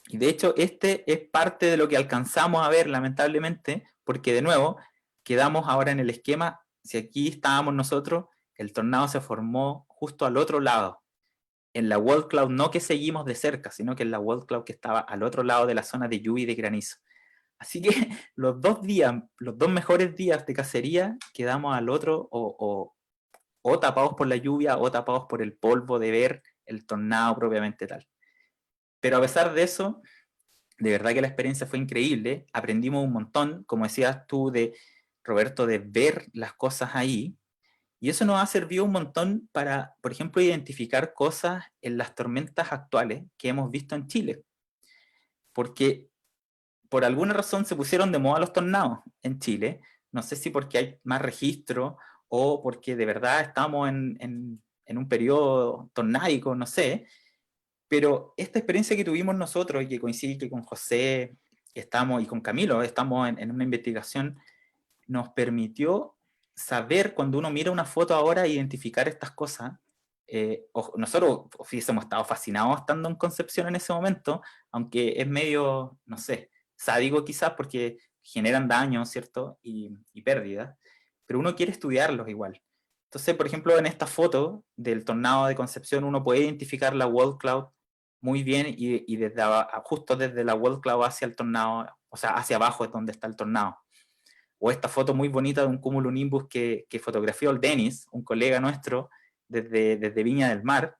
Y de hecho, este es parte de lo que alcanzamos a ver, lamentablemente, porque de nuevo, quedamos ahora en el esquema. Si aquí estábamos nosotros, el tornado se formó justo al otro lado, en la Wall Cloud, no que seguimos de cerca, sino que en la Wall Cloud que estaba al otro lado de la zona de lluvia y de granizo. Así que los 2 días, los 2 mejores días de cacería, quedamos al otro, o tapados por la lluvia, o tapados por el polvo de ver el tornado propiamente tal. Pero a pesar de eso, de verdad que la experiencia fue increíble, aprendimos un montón, como decías tú, Roberto, de ver las cosas ahí, y eso nos ha servido un montón para, por ejemplo, identificar cosas en las tormentas actuales que hemos visto en Chile. Porque por alguna razón se pusieron de moda los tornados en Chile, no sé si porque hay más registro o porque de verdad estamos en un periodo tornádico, no sé, pero esta experiencia que tuvimos nosotros y que coincide que con José y con Camilo estamos en una investigación, nos permitió saber, cuando uno mira una foto ahora, identificar estas cosas. Nosotros hubiésemos estado fascinados estando en Concepción en ese momento, aunque es medio, no sé, sádico quizás porque generan daño, ¿cierto? Y pérdidas, pero uno quiere estudiarlos igual. Entonces, por ejemplo, en esta foto del tornado de Concepción, uno puede identificar la Wall Cloud muy bien, y justo desde la Wall Cloud hacia el tornado, o sea, hacia abajo es donde está el tornado. O esta foto muy bonita de un cumulonimbus que fotografió el Denis, un colega nuestro, desde Viña del Mar,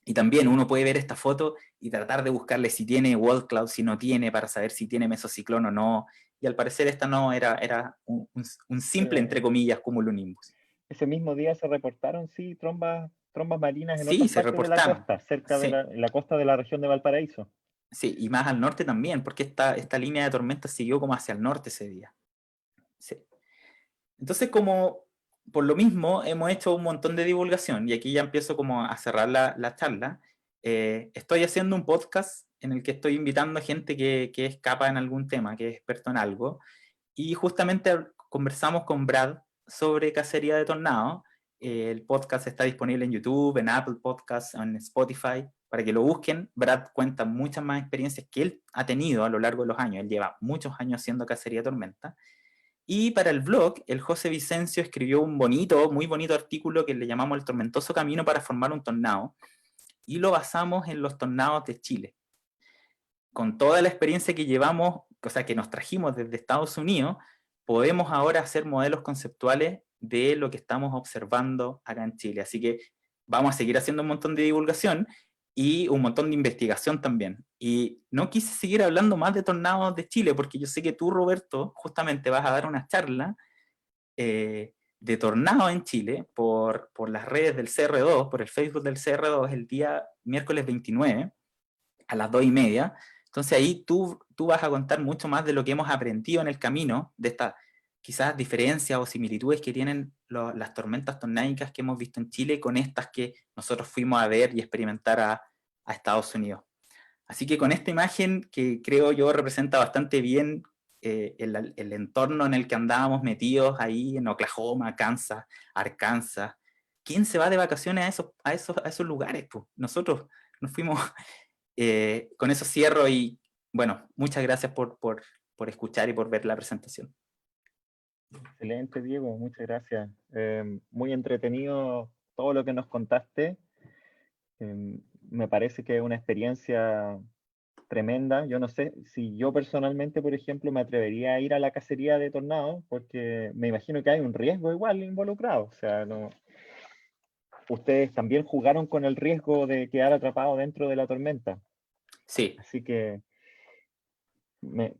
y también uno puede ver esta foto y tratar de buscarle si tiene Wall Cloud, si no tiene, para saber si tiene mesociclón o no, y al parecer esta no, era un simple, entre comillas, cumulonimbus. Ese mismo día se reportaron, sí, trombas marinas en Sí, otras se partes de la reportaron. costa, cerca Sí. de la costa de la región de Valparaíso. Sí, y más al norte también, porque esta línea de tormenta siguió como hacia el norte ese día. Sí. Entonces, como por lo mismo hemos hecho un montón de divulgación, y aquí ya empiezo como a cerrar la charla, estoy haciendo un podcast en el que estoy invitando a gente que es capa en algún tema, que es experto en algo, y justamente conversamos con Brad sobre cacería de tornado. El podcast está disponible en YouTube, en Apple Podcasts, en Spotify, para que lo busquen. Brad cuenta muchas más experiencias que él ha tenido a lo largo de los años. Él lleva muchos años haciendo cacería de tormenta. Y para el blog, el José Vicencio escribió un muy bonito artículo que le llamamos El tormentoso camino para formar un tornado, y lo basamos en los tornados de Chile. Con toda la experiencia que llevamos, o sea, que nos trajimos desde Estados Unidos, podemos ahora hacer modelos conceptuales de lo que estamos observando acá en Chile. Así que vamos a seguir haciendo un montón de divulgación y un montón de investigación también. Y no quise seguir hablando más de tornados de Chile, porque yo sé que tú, Roberto, justamente vas a dar una charla de tornados en Chile por las redes del CR2, por el Facebook del CR2, el día miércoles 29, a las 2:30. Entonces ahí tú vas a contar mucho más de lo que hemos aprendido en el camino, de esta quizás diferencias o similitudes que tienen las tormentas tornáicas que hemos visto en Chile con estas que nosotros fuimos a ver y experimentar a Estados Unidos. Así que con esta imagen, que creo yo representa bastante bien el entorno en el que andábamos metidos ahí en Oklahoma, Kansas, Arkansas. ¿Quién se va de vacaciones a esos lugares? Pues nosotros nos fuimos. Con eso cierro y bueno, muchas gracias por escuchar y por ver la presentación. Excelente, Diego, muchas gracias. Muy entretenido todo lo que nos contaste. Me parece que es una experiencia tremenda. Yo no sé si yo personalmente, por ejemplo, me atrevería a ir a la cacería de tornados, porque me imagino que hay un riesgo igual involucrado. O sea, no, ustedes también jugaron con el riesgo de quedar atrapados dentro de la tormenta. Sí. Así que,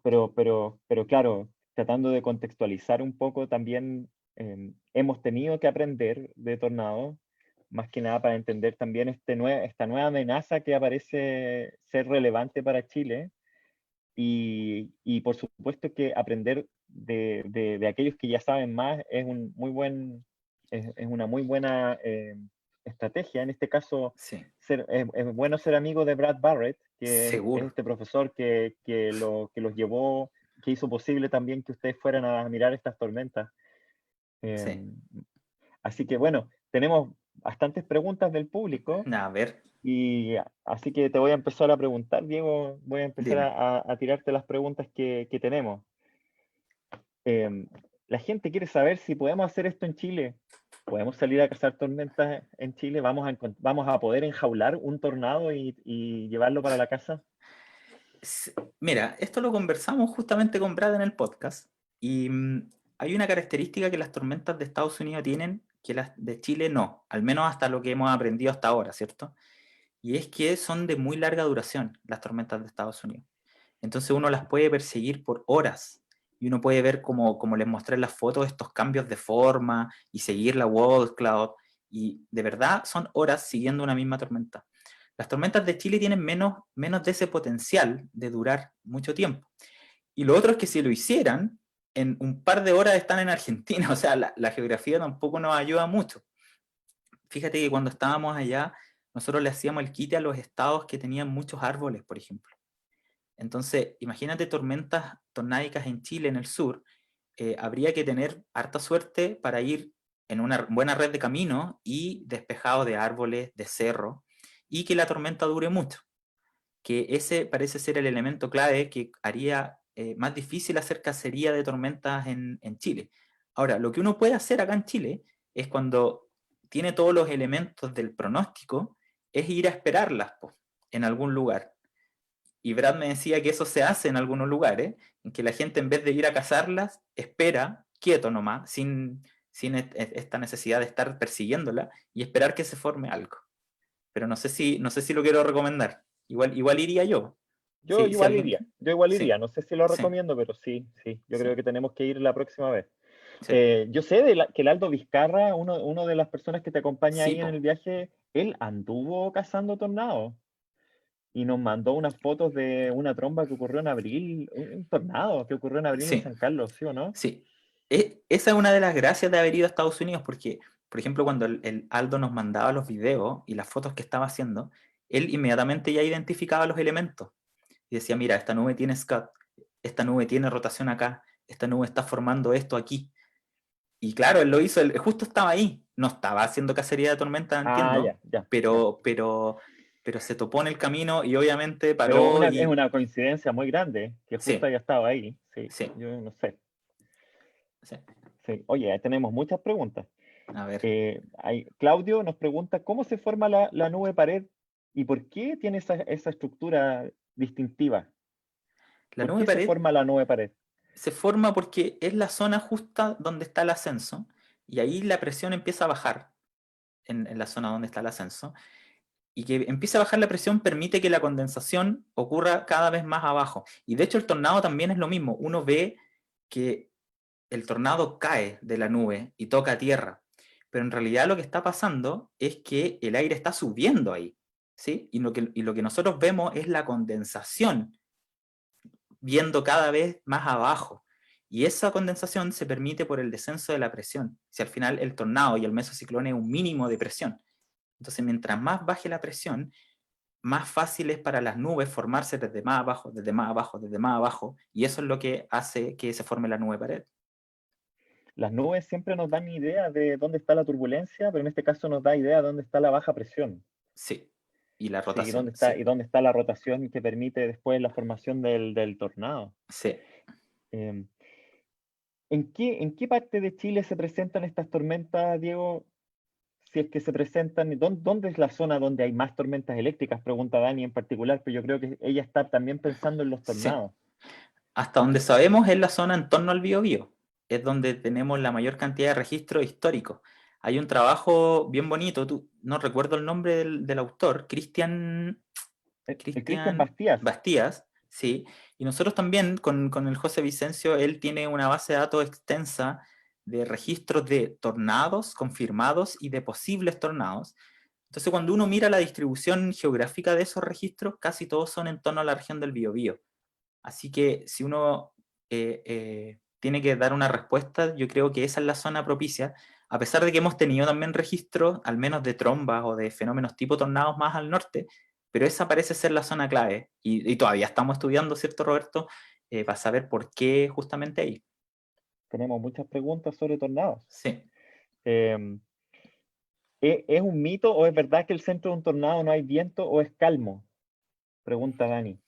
pero claro, tratando de contextualizar un poco también, hemos tenido que aprender de tornados, más que nada para entender también esta nueva amenaza que aparece ser relevante para Chile, y por supuesto que aprender de aquellos que ya saben más es una muy buena estrategia. En este caso, Sí, es bueno ser amigo de Brad Barrett, que es seguro. este profesor que los llevó, que hizo posible también que ustedes fueran a mirar estas tormentas. Sí. Así que bueno, tenemos bastantes preguntas del público, A ver, y así que te voy a empezar a preguntar, Diego. Voy a empezar dime. a tirarte las preguntas que tenemos. La gente quiere saber si podemos hacer esto en Chile. ¿Podemos salir a cazar tormentas en Chile? ¿Vamos a poder enjaular un tornado y llevarlo para la casa? Mira, esto lo conversamos justamente con Brad en el podcast y hay una característica que las tormentas de Estados Unidos tienen que las de Chile no, al menos hasta lo que hemos aprendido hasta ahora, ¿cierto? Y es que son de muy larga duración las tormentas de Estados Unidos. Entonces uno las puede perseguir por horas y uno puede ver, como les mostré en las fotos, estos cambios de forma y seguir la wall cloud, y de verdad son horas siguiendo una misma tormenta. Las tormentas de Chile tienen menos de ese potencial de durar mucho tiempo. Y lo otro es que si lo hicieran, en un par de horas están en Argentina. O sea, la geografía tampoco nos ayuda mucho. Fíjate que cuando estábamos allá, nosotros le hacíamos el quite a los estados que tenían muchos árboles, por ejemplo. Entonces, imagínate tormentas tornádicas en Chile, en el sur. Habría que tener harta suerte para ir en una buena red de caminos y despejado de árboles, de cerro, y que la tormenta dure mucho. Que ese parece ser el elemento clave que haría más difícil hacer cacería de tormentas en Chile. Ahora, lo que uno puede hacer acá en Chile es, cuando tiene todos los elementos del pronóstico, es ir a esperarlas en algún lugar. Y Brad me decía que eso se hace en algunos lugares, en que la gente, en vez de ir a cazarlas, espera quieto nomás, sin esta necesidad de estar persiguiéndola, y esperar que se forme algo. Pero no sé si lo quiero recomendar. Igual iría yo. Yo Si igual alguien... iría, yo igual Sí, iría. No sé si lo sí, recomiendo, pero sí, yo sí, creo que tenemos que ir la próxima vez. sí. Yo sé que el Aldo Vizcarra, uno de las personas que te acompaña Sí, ahí en po. el viaje, él anduvo cazando tornados y nos mandó unas fotos de una tromba que ocurrió en abril, un tornado que ocurrió en abril en Sí, San Carlos, ¿sí o no? sí. Esa es una de las gracias de haber ido a Estados Unidos, porque, por ejemplo, cuando el Aldo nos mandaba los videos y las fotos que estaba haciendo, él inmediatamente ya identificaba los elementos. Y decía, mira, esta nube tiene SCAD, esta nube tiene rotación acá, esta nube está formando esto aquí. Y claro, él lo hizo, él justo estaba ahí. No estaba haciendo cacería de tormenta, Ah, entiendo, ya. pero se topó en el camino y obviamente Pero paró es y... una coincidencia muy grande que justo Sí, haya estado ahí. Sí, sí, yo no sé. sí. Sí. Oye, ahí tenemos muchas preguntas. A ver, Claudio nos pregunta cómo se forma la nube pared y por qué tiene esa estructura distintiva. la ¿Por nube qué se pared forma la nube pared? se forma porque es la zona justa donde está el ascenso, y ahí la presión empieza a bajar en la zona donde está el ascenso, y que empiece a bajar la presión permite que la condensación ocurra cada vez más abajo. Y de hecho el tornado también es lo mismo. Uno ve que el tornado cae de la nube y toca tierra, pero en realidad lo que está pasando es que el aire está subiendo ahí, ¿sí? Y lo que nosotros vemos es la condensación viendo cada vez más abajo. Y esa condensación se permite por el descenso de la presión. Si al final el tornado y el mesociclón es un mínimo de presión. Entonces, mientras más baje la presión, más fácil es para las nubes formarse desde más abajo, desde más abajo, desde más abajo, y eso es lo que hace que se forme la nube pared. Las nubes siempre nos dan idea de dónde está la turbulencia, pero en este caso nos da idea de dónde está la baja presión. Sí, y la Sí, rotación. y dónde está la rotación que permite después la formación del tornado. Sí. Eh, ¿En qué parte de Chile se presentan estas tormentas, Diego? Si es que se presentan, ¿dónde es la zona donde hay más tormentas eléctricas? Pregunta Dani en particular, pero yo creo que ella está también pensando en los Sí. tornados. Hasta donde sabemos es la zona en torno al Biobío. Es donde tenemos la mayor cantidad de registros históricos. Hay un trabajo bien bonito, no recuerdo el nombre del autor, El Cristian Cristian Bastías. Bastías, sí. Y nosotros también, con el José Vicencio, él tiene una base de datos extensa de registros de tornados confirmados y de posibles tornados. Entonces, cuando uno mira la distribución geográfica de esos registros, casi todos son en torno a la región del Biobío. Así que si uno tiene que dar una respuesta, yo creo que esa es la zona propicia, a pesar de que hemos tenido también registros, al menos de trombas o de fenómenos tipo tornados más al norte, pero esa parece ser la zona clave. Y todavía estamos estudiando, ¿cierto, Roberto? Para saber por qué justamente ahí. Tenemos muchas preguntas sobre tornados. Sí. Eh, ¿Es un mito o es verdad que el centro de un tornado no hay viento o es calmo? Pregunta Dani.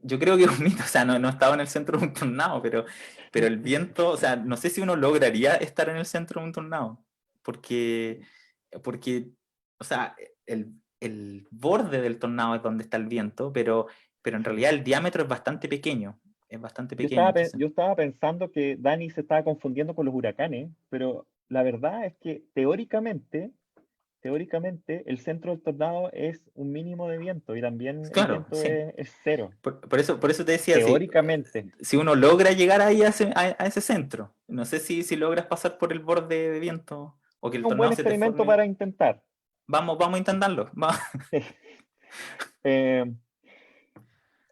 Yo creo que es un mito, o sea, no estaba en el centro de un tornado, pero el viento, o sea, no sé si uno lograría estar en el centro de un tornado, porque, o sea, el borde del tornado es donde está el viento, pero en realidad el diámetro es bastante pequeño. Entonces, Yo estaba pensando que Dani se estaba confundiendo con los huracanes, pero la verdad es que teóricamente el centro del tornado es un mínimo de viento y también el claro, viento sí. es cero. Por eso te decía, Teóricamente. si uno logra llegar ahí a ese centro, no sé si logras pasar por el borde de viento o que Es el un buen tornado se te experimento forme. para intentar. Vamos a intentarlo. Eh,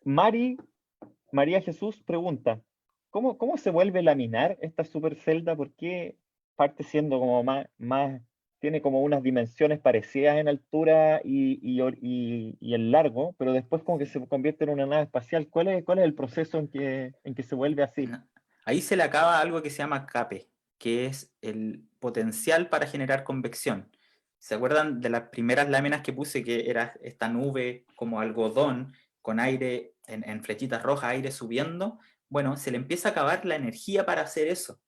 María Jesús pregunta, ¿cómo se vuelve laminar esta supercelda? ¿Por qué parte siendo como tiene como unas dimensiones parecidas en altura y en largo, pero después como que se convierte en una nave espacial? ¿Cuál es el proceso en que se vuelve así? Ahí se le acaba algo que se llama CAPE, que es el potencial para generar convección. ¿Se acuerdan de las primeras láminas que puse, que era esta nube como algodón con aire en flechitas rojas, aire subiendo? Bueno, se le empieza a acabar la energía para hacer eso.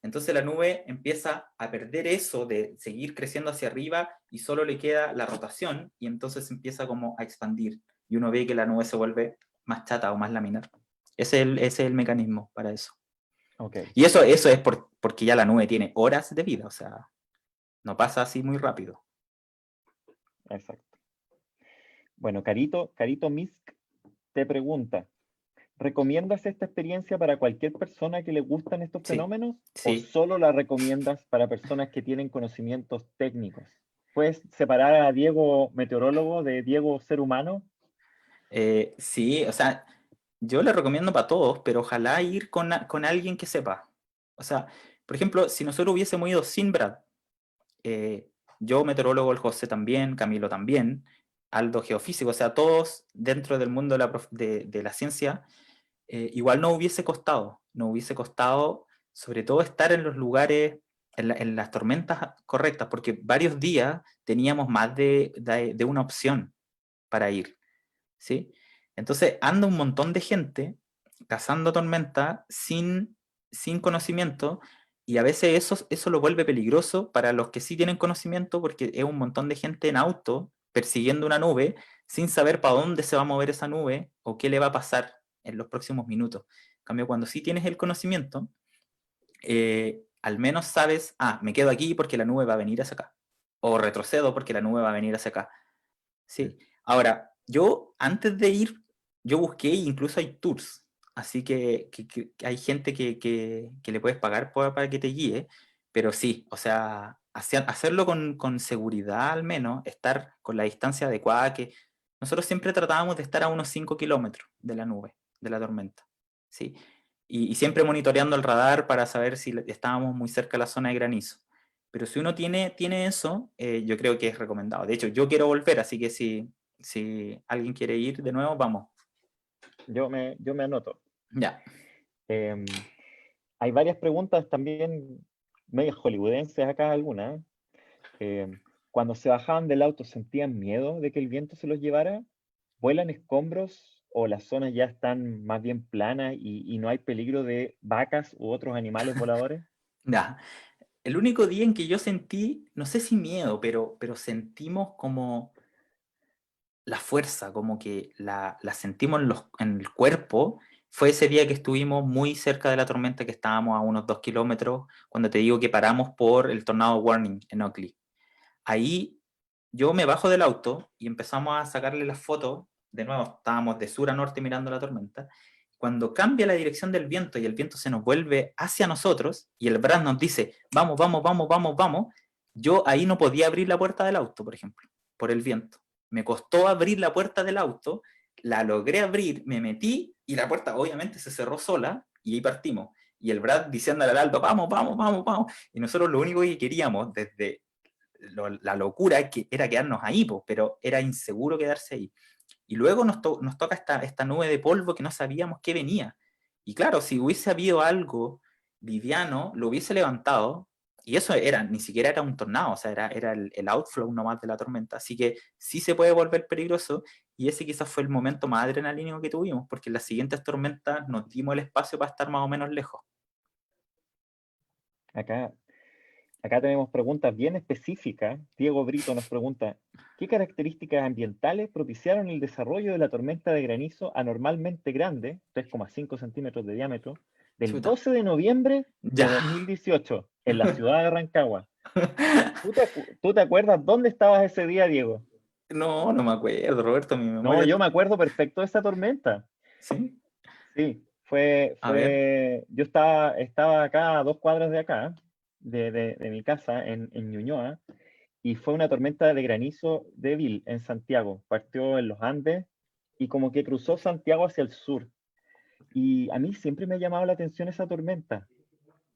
Entonces la nube empieza a perder eso de seguir creciendo hacia arriba y solo le queda la rotación y entonces empieza como a expandir y uno ve que la nube se vuelve más chata o más laminar. Ese es el mecanismo para eso. Okay. Y eso es porque ya la nube tiene horas de vida, o sea, no pasa así muy rápido. Exacto. Bueno, Carito Misk te pregunta, ¿recomiendas esta experiencia para cualquier persona que le gustan estos Sí, fenómenos o sí. solo la recomiendas para personas que tienen conocimientos técnicos? ¿Puedes separar a Diego meteorólogo de Diego ser humano? Sí, o sea, yo le recomiendo para todos, pero ojalá ir con alguien que sepa. O sea, por ejemplo, si nosotros hubiésemos ido sin Brad, yo meteorólogo, el José también, Camilo también, Aldo geofísico, o sea, todos dentro del mundo de la ciencia, igual no hubiese costado sobre todo estar en los lugares, en las tormentas correctas, porque varios días teníamos más de una opción para ir, ¿sí? Entonces anda un montón de gente cazando tormenta sin conocimiento y a veces eso lo vuelve peligroso para los que sí tienen conocimiento porque es un montón de gente en auto persiguiendo una nube sin saber para dónde se va a mover esa nube o qué le va a pasar en los próximos minutos. En cambio, cuando sí tienes el conocimiento, al menos sabes, me quedo aquí porque la nube va a venir hacia acá. O retrocedo porque la nube va a venir hacia acá. ¿Sí? Ahora, yo antes de ir, yo busqué, incluso hay tours, así que hay gente que le puedes pagar para que te guíe, pero sí, o sea, hacerlo con seguridad al menos, estar con la distancia adecuada, que nosotros siempre tratábamos de estar a unos 5 kilómetros de la nube, de la tormenta, ¿sí? y siempre monitoreando el radar para saber si estábamos muy cerca de la zona de granizo. Pero si uno tiene eso, yo creo que es recomendado. De hecho, yo quiero volver, así que si alguien quiere ir de nuevo, vamos. Yo me anoto. Ya. Hay varias preguntas también medias hollywoodenses acá, algunas. Cuando se bajaban del auto, ¿sentían miedo de que el viento se los llevara? ¿Vuelan escombros o las zonas ya están más bien planas y no hay peligro de vacas u otros animales voladores? Ya. El único día en que yo sentí, no sé si miedo, pero sentimos como la fuerza, como que la sentimos en el cuerpo, fue ese día que estuvimos muy cerca de la tormenta, que estábamos a unos 2 kilómetros, cuando te digo que paramos por el tornado warning en Oakley. Ahí yo me bajo del auto y empezamos a sacarle las fotos. De nuevo, estábamos de sur a norte mirando la tormenta. Cuando cambia la dirección del viento y el viento se nos vuelve hacia nosotros y el Brad nos dice, vamos, vamos, vamos, vamos, vamos, yo ahí no podía abrir la puerta del auto, por ejemplo, por el viento. Me costó abrir la puerta del auto, la logré abrir, me metí y la puerta obviamente se cerró sola y ahí partimos. Y el Brad diciéndole al alto, vamos, vamos, vamos, vamos. Y nosotros lo único que queríamos desde la locura era quedarnos ahí, pero era inseguro quedarse ahí. Y luego nos toca esta nube de polvo que no sabíamos qué venía. Y claro, si hubiese habido algo liviano, lo hubiese levantado, y eso ni siquiera era un tornado, o sea, era el outflow nomás de la tormenta. Así que sí se puede volver peligroso, y ese quizás fue el momento más adrenalínico que tuvimos, porque en las siguientes tormentas nos dimos el espacio para estar más o menos lejos. Acá tenemos preguntas bien específicas. Diego Brito nos pregunta, ¿qué características ambientales propiciaron el desarrollo de la tormenta de granizo anormalmente grande, 3,5 centímetros de diámetro, del Chuta. 12 de noviembre de Ya. 2018 en la ciudad de Rancagua? ¿Tú te acuerdas dónde estabas ese día, Diego? No me acuerdo, Roberto, mi No, memoria. yo me acuerdo perfecto de esa tormenta. ¿Sí? Sí, A ver. yo estaba acá a 2 cuadras de acá, de mi casa, en Ñuñoa, y fue una tormenta de granizo débil en Santiago. Partió en los Andes y como que cruzó Santiago hacia el sur. Y a mí siempre me ha llamado la atención esa tormenta,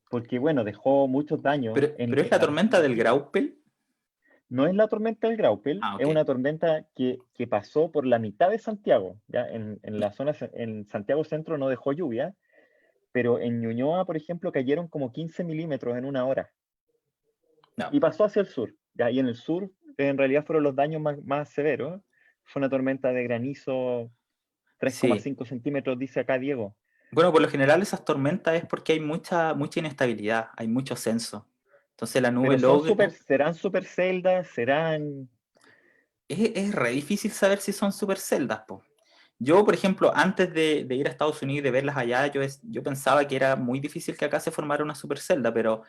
porque bueno, dejó muchos daños Pero es la la tormenta región. del Graupel. No es la tormenta del Graupel, Ah, es ok. una tormenta que pasó por la mitad de Santiago. ¿Ya? En la zona, en Santiago Centro no dejó lluvia, pero en Ñuñoa, por ejemplo, cayeron como 15 milímetros en una hora. No. Y pasó hacia el sur. ¿Ya? Y en el sur, en realidad, fueron los daños más severos. Fue una tormenta de granizo, Sí. 3,5 centímetros, dice acá Diego. Bueno, por lo general esas tormentas es porque hay mucha inestabilidad, hay mucho censo. Entonces la nube Pero logra... serán super celdas, serán... Es re difícil saber si son super celdas, po. Yo, por ejemplo, antes de ir a Estados Unidos y de verlas allá, yo pensaba que era muy difícil que acá se formara una supercelda, pero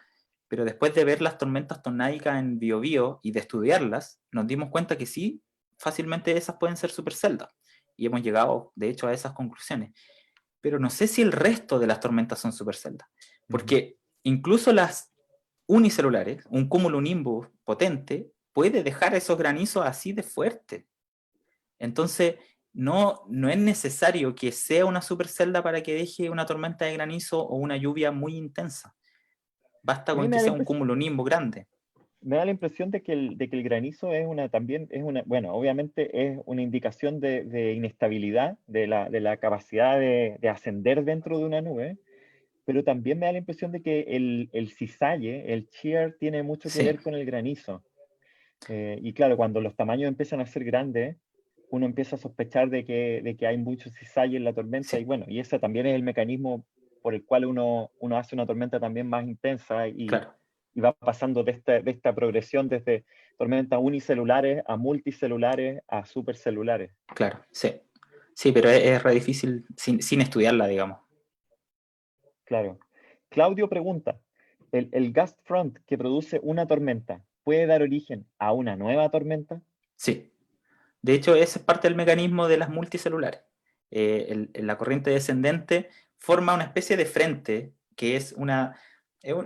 después de ver las tormentas tornáicas en Biobío y de estudiarlas, nos dimos cuenta que sí, fácilmente esas pueden ser superceldas. Y hemos llegado, de hecho, a esas conclusiones. Pero no sé si el resto de las tormentas son superceldas, porque incluso las unicelulares, un cumulonimbus potente, puede dejar esos granizos así de fuerte. Entonces, no es necesario que sea una supercelda para que deje una tormenta de granizo o una lluvia muy intensa. Basta A mí con que sea un cumulonimbus grande. me da la impresión de que el granizo también es una, bueno, obviamente es una indicación de inestabilidad, de la capacidad de ascender dentro de una nube, pero también me da la impresión de que el cizalle, el shear, tiene mucho que Sí, ver con el granizo. Y claro, cuando los tamaños empiezan a ser grandes, uno empieza a sospechar de que hay mucho cizalle en la tormenta, y sí, bueno, y ese también es el mecanismo por el cual uno hace una tormenta también más intensa claro, y va pasando de esta progresión desde tormentas unicelulares a multicelulares a supercelulares. claro, sí. Sí, pero es re difícil sin estudiarla, digamos. Claro. Claudio pregunta, ¿el gust front que produce una tormenta puede dar origen a una nueva tormenta? Sí. De hecho, ese es parte del mecanismo de las multicelulares. La corriente descendente forma una especie de frente, que es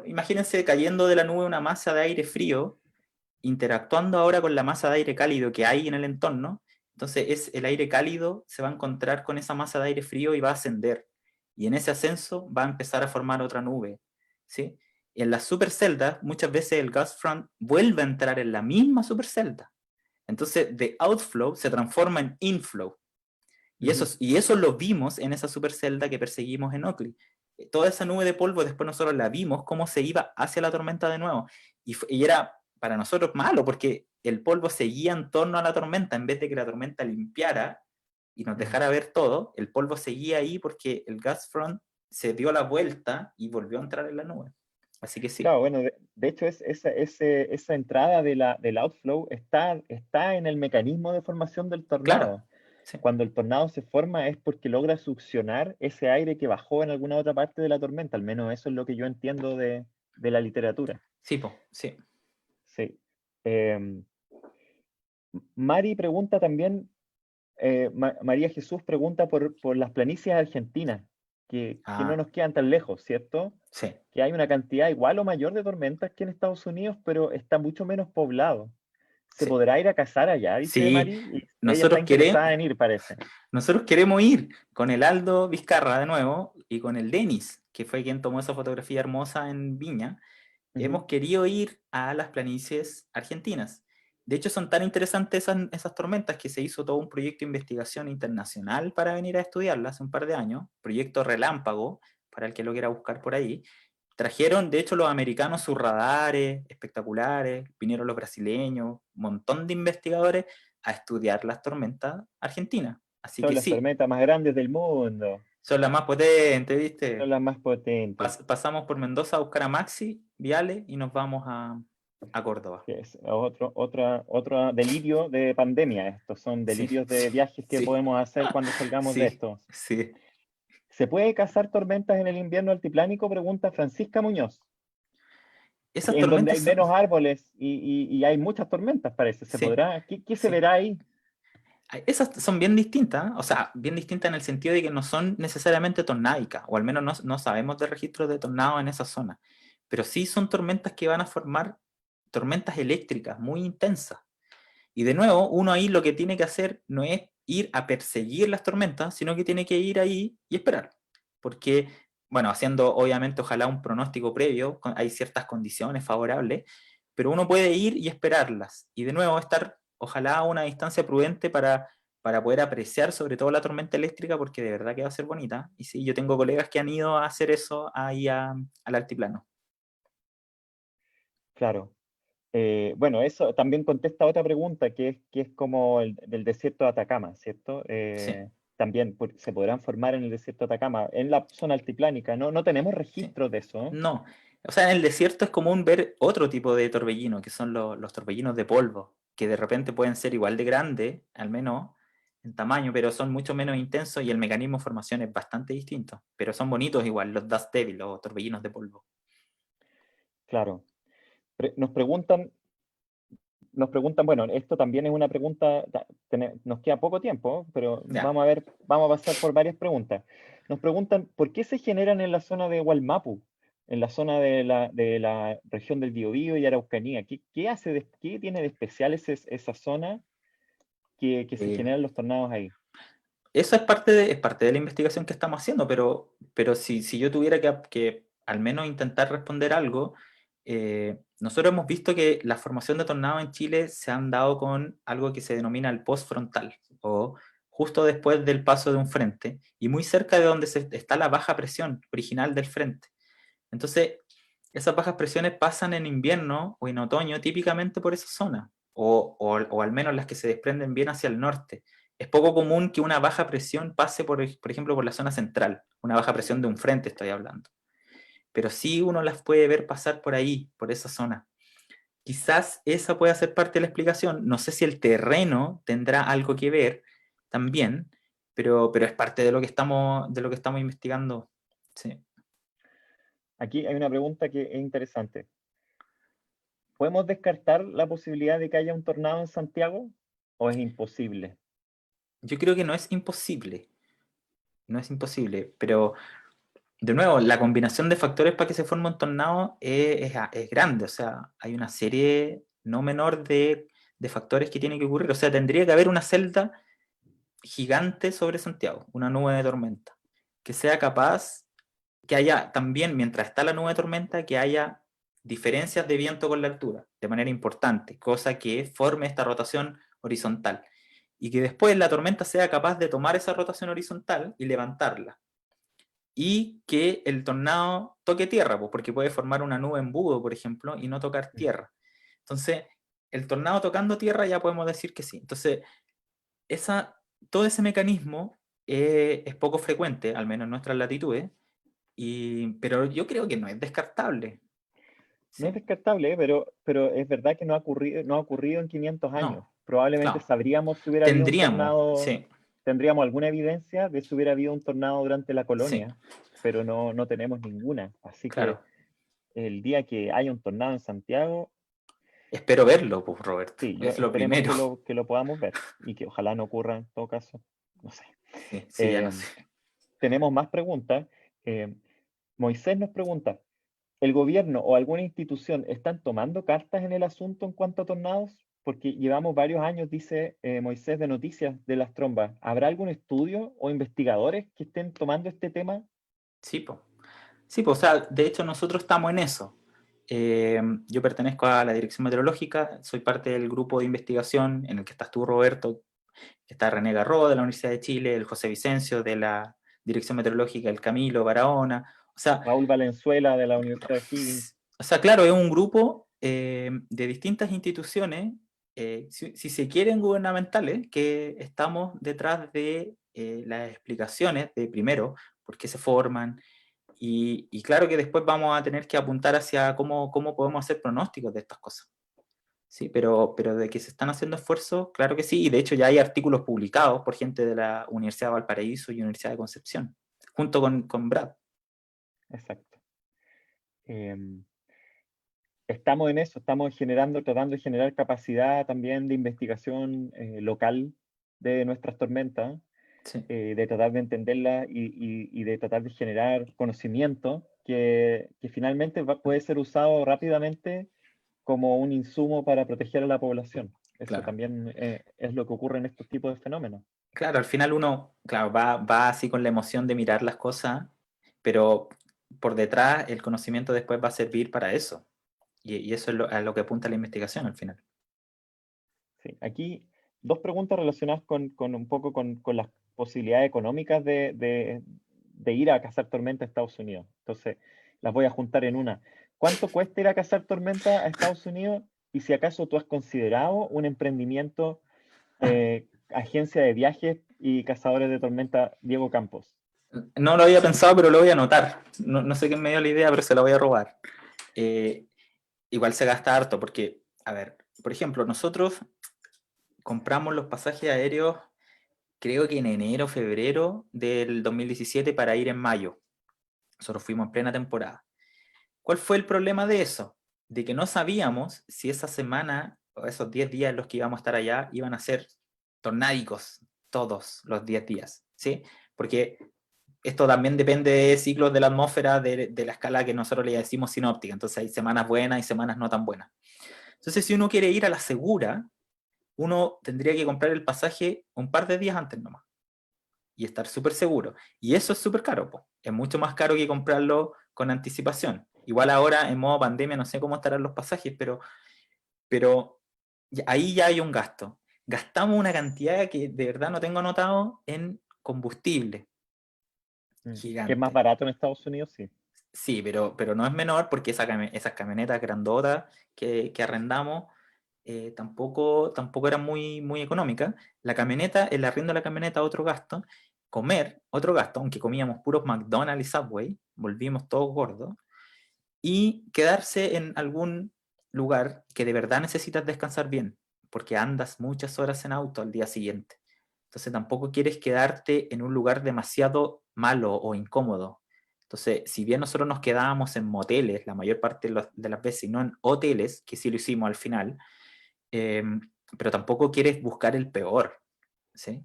imagínense cayendo de la nube una masa de aire frío, interactuando ahora con la masa de aire cálido que hay en el entorno. Entonces el aire cálido se va a encontrar con esa masa de aire frío y va a ascender. y en ese ascenso va a empezar a formar otra nube, ¿sí? En las superceldas, muchas veces el gust front vuelve a entrar en la misma supercelda. Entonces, de outflow se transforma en inflow. Y eso lo vimos en esa supercelda que perseguimos en Oakley. Toda esa nube de polvo, después nosotros la vimos cómo se iba hacia la tormenta de nuevo. Y era para nosotros malo, porque el polvo seguía en torno a la tormenta, en vez de que la tormenta limpiara y nos dejara ver todo, el polvo seguía ahí porque el gust front se dio la vuelta y volvió a entrar en la nube. Así que sí. Claro, bueno, de hecho esa entrada del outflow está en el mecanismo de formación del tornado. Claro. Sí. Cuando el tornado se forma es porque logra succionar ese aire que bajó en alguna otra parte de la tormenta, al menos eso es lo que yo entiendo de la literatura. Sí, sí. Sí. Mari pregunta también, María Jesús pregunta por las planicies argentinas, que no nos quedan tan lejos, ¿cierto? Sí. Que hay una cantidad igual o mayor de tormentas que en Estados Unidos, pero está mucho menos poblado. ¿Se podrá ir a cazar allá? Dice Mari. Ella está interesada en ir, parece. Nosotros queremos ir con el Aldo Vizcarra de nuevo y con el Denis, que fue quien tomó esa fotografía hermosa en Viña. Hemos querido ir a las planicies argentinas. De hecho, son tan interesantes esas tormentas que se hizo todo un proyecto de investigación internacional para venir a estudiarlas hace un par de años, proyecto Relámpago, para el que lo quiera buscar por ahí. Trajeron, de hecho, los americanos sus radares espectaculares, vinieron los brasileños, un montón de investigadores a estudiar las tormentas argentinas. Así son que las sí, tormentas más grandes del mundo. son las más potentes, ¿viste? Son las más potentes. Pasamos por Mendoza a buscar a Maxi Viale y nos vamos a Córdoba. Es otro delirio de pandemia. Estos son delirios de viajes que podemos hacer cuando salgamos de esto. Sí. ¿Se puede cazar tormentas en el invierno altiplánico? Pregunta Francisca Muñoz. Esas en donde hay menos árboles y hay muchas tormentas, parece. ¿Se podrá? ¿Qué se verá ahí? Esas son bien distintas, o sea, bien distintas en el sentido de que no son necesariamente tornádicas, o al menos no sabemos de registros de tornados en esa zona, pero sí son tormentas que van a formar tormentas eléctricas muy intensas. Y de nuevo, uno ahí lo que tiene que hacer no es ir a perseguir las tormentas, sino que tiene que ir ahí y esperar. Porque, bueno, haciendo obviamente ojalá un pronóstico previo, hay ciertas condiciones favorables, pero uno puede ir y esperarlas. Y de nuevo estar ojalá a una distancia prudente para poder apreciar sobre todo la tormenta eléctrica, porque de verdad que va a ser bonita. Y sí, yo tengo colegas que han ido a hacer eso ahí al altiplano. Claro. Bueno, eso también contesta otra pregunta, que es como del desierto de Atacama, ¿cierto? Sí. También se podrán formar en el desierto de Atacama, en la zona altiplánica, ¿no? No tenemos registros de eso. No, o sea, en el desierto es común ver otro tipo de torbellino, que son los torbellinos de polvo, que de repente pueden ser igual de grandes, al menos en tamaño, pero son mucho menos intensos y el mecanismo de formación es bastante distinto. Pero son bonitos igual, los dust devil, los torbellinos de polvo. Claro. Nos preguntan, bueno, esto también es una pregunta, nos queda poco tiempo, pero vamos a pasar por varias preguntas. Nos preguntan, ¿por qué se generan en la zona de Wallmapu, en la zona de la región del Biobío y Araucanía? ¿Qué tiene de especial esa zona que se generan los tornados ahí? Eso es parte de la investigación que estamos haciendo, pero si yo tuviera que al menos intentar responder algo, nosotros hemos visto que la formación de tornados en Chile se han dado con algo que se denomina el postfrontal, o justo después del paso de un frente, y muy cerca de donde está la baja presión original del frente. Entonces, esas bajas presiones pasan en invierno o en otoño típicamente por esa zona, o al menos las que se desprenden bien hacia el norte. Es poco común que una baja presión pase, por ejemplo, por la zona central, una baja presión de un frente estoy hablando. Pero sí uno las puede ver pasar por ahí, por esa zona. Quizás esa pueda ser parte de la explicación. No sé si el terreno tendrá algo que ver también, pero es parte de lo que estamos investigando. Sí. Aquí hay una pregunta que es interesante. ¿Podemos descartar la posibilidad de que haya un tornado en Santiago o es imposible? Yo creo que no es imposible. No es imposible, pero de nuevo, la combinación de factores para que se forme un tornado es grande. O sea, hay una serie no menor de factores que tienen que ocurrir. O sea, tendría que haber una celda gigante sobre Santiago, una nube de tormenta. que sea capaz, que haya también, mientras está la nube de tormenta, que haya diferencias de viento con la altura, de manera importante, cosa que forme esta rotación horizontal. Y que después la tormenta sea capaz de tomar esa rotación horizontal y levantarla. Y que el tornado toque tierra, pues, porque puede formar una nube embudo, por ejemplo, y no tocar tierra. Entonces, el tornado tocando tierra ya podemos decir que sí. Entonces, todo ese mecanismo es poco frecuente, al menos en nuestras latitudes, pero yo creo que no es descartable. No es ¿Sí? descartable, pero es verdad que no ha ocurrido en 500 años. No, Probablemente claro. sabríamos si hubiera habido un Tendríamos, tornado, sí, tendríamos alguna evidencia de si hubiera habido un tornado durante la sí, colonia, pero no tenemos ninguna. Así que claro. el día que haya un tornado en Santiago, Espero verlo, pues, Roberto. sí, Es lo esperemos primero. que lo podamos ver y que ojalá no ocurra en todo caso. No sé. Sí, sí, ya no Eh, sé. tenemos más preguntas. Eh, Moisés nos pregunta, ¿el gobierno o alguna institución están tomando cartas en el asunto en cuanto a tornados? Porque llevamos varios años, dice Moisés, de noticias de las trombas. ¿Habrá algún estudio o investigadores que estén tomando este tema? Sí, pues. Sí, pues, o sea, de hecho nosotros estamos en eso. Yo pertenezco a la Dirección Meteorológica, soy parte del grupo de investigación en el que estás tú, Roberto, está René Garro de la Universidad de Chile, el José Vicencio de la Dirección Meteorológica, el Camilo Barahona. Raúl Valenzuela de la Universidad de Higgins. O sea, claro, es un grupo de distintas instituciones, si se quieren gubernamentales, que estamos detrás de las explicaciones de primero, por qué se forman, y claro que después vamos a tener que apuntar hacia cómo podemos hacer pronósticos de estas cosas. Sí, pero de que se están haciendo esfuerzos, claro que sí, y de hecho ya hay artículos publicados por gente de la Universidad de Valparaíso y Universidad de Concepción, junto con Brad. Exacto. Estamos en eso, estamos tratando de generar capacidad también de investigación local de nuestras tormentas, Sí, de tratar de entenderlas y de tratar de generar conocimiento que finalmente puede ser usado rápidamente como un insumo para proteger a la población. Eso claro. también es lo que ocurre en estos tipos de fenómenos. Claro, al final uno, claro, va así con la emoción de mirar las cosas, pero por detrás el conocimiento después va a servir para eso. Y eso es a lo que apunta la investigación al final. Sí, aquí dos preguntas relacionadas con un poco con las posibilidades económicas de ir a cazar tormenta a Estados Unidos. Entonces, las voy a juntar en una. ¿Cuánto cuesta ir a cazar tormenta a Estados Unidos? Y si acaso tú has considerado un emprendimiento, agencia de viajes y cazadores de tormenta Diego Campos. No lo había pensado, pero lo voy a anotar. No sé quién me dio la idea, pero se la voy a robar. Igual se gasta harto, porque, a ver, por ejemplo, nosotros compramos los pasajes aéreos, creo que en enero, febrero del 2017 para ir en mayo. Nosotros fuimos en plena temporada. ¿Cuál fue el problema de eso? De que no sabíamos si esa semana o esos 10 días en los que íbamos a estar allá iban a ser tornádicos todos los 10 días, ¿sí? Porque esto también depende de ciclos de la atmósfera, de la escala que nosotros le decimos sinóptica. Entonces hay semanas buenas y semanas no tan buenas. Entonces, si uno quiere ir a la segura, uno tendría que comprar el pasaje un par de días antes nomás y estar súper seguro. Y eso es súper caro, po. Es mucho más caro que comprarlo con anticipación. Igual ahora en modo pandemia no sé cómo estarán los pasajes, pero ahí ya hay un gasto. Gastamos una cantidad que de verdad no tengo anotado en combustible. Que es más Gigante. barato en Estados Unidos, sí. Sí, pero no es menor porque esas camionetas grandotas que arrendamos tampoco eran muy económicas. La camioneta, el arriendo de la camioneta, otro gasto. Comer, otro gasto, aunque comíamos puros McDonald's y Subway, volvimos todos gordos. Y quedarse en algún lugar que de verdad necesitas descansar bien, porque andas muchas horas en auto al día siguiente. Entonces tampoco quieres quedarte en un lugar demasiado malo o incómodo. Entonces, si bien nosotros nos quedábamos en moteles la mayor parte de las veces y no en hoteles, que sí lo hicimos al final, eh, pero tampoco quieres buscar el peor, ¿sí?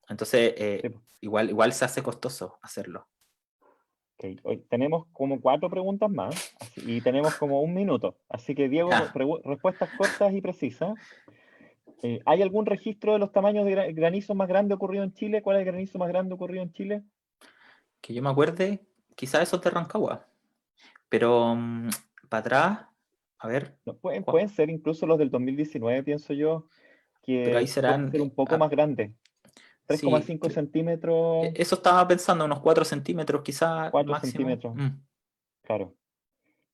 Entonces, Sí, po. igual se hace costoso hacerlo. Ok, hoy tenemos como 4 preguntas más y tenemos como 1 minuto. Así que, Diego, Ya. respuestas cortas y precisas. ¿Hay algún registro de los tamaños de granizo más grande ocurrido en Chile? ¿Cuál es el granizo más grande ocurrido en Chile? Que yo me acuerde, quizás esos de Rancagua. Pero para atrás, a ver, No, pueden ser incluso los del 2019, pienso yo, pero ahí que pueden serán, ser un poco más grandes. sí, 3,5 centímetros, eso estaba pensando, unos 4 centímetros quizás 4 máximo. centímetros, claro,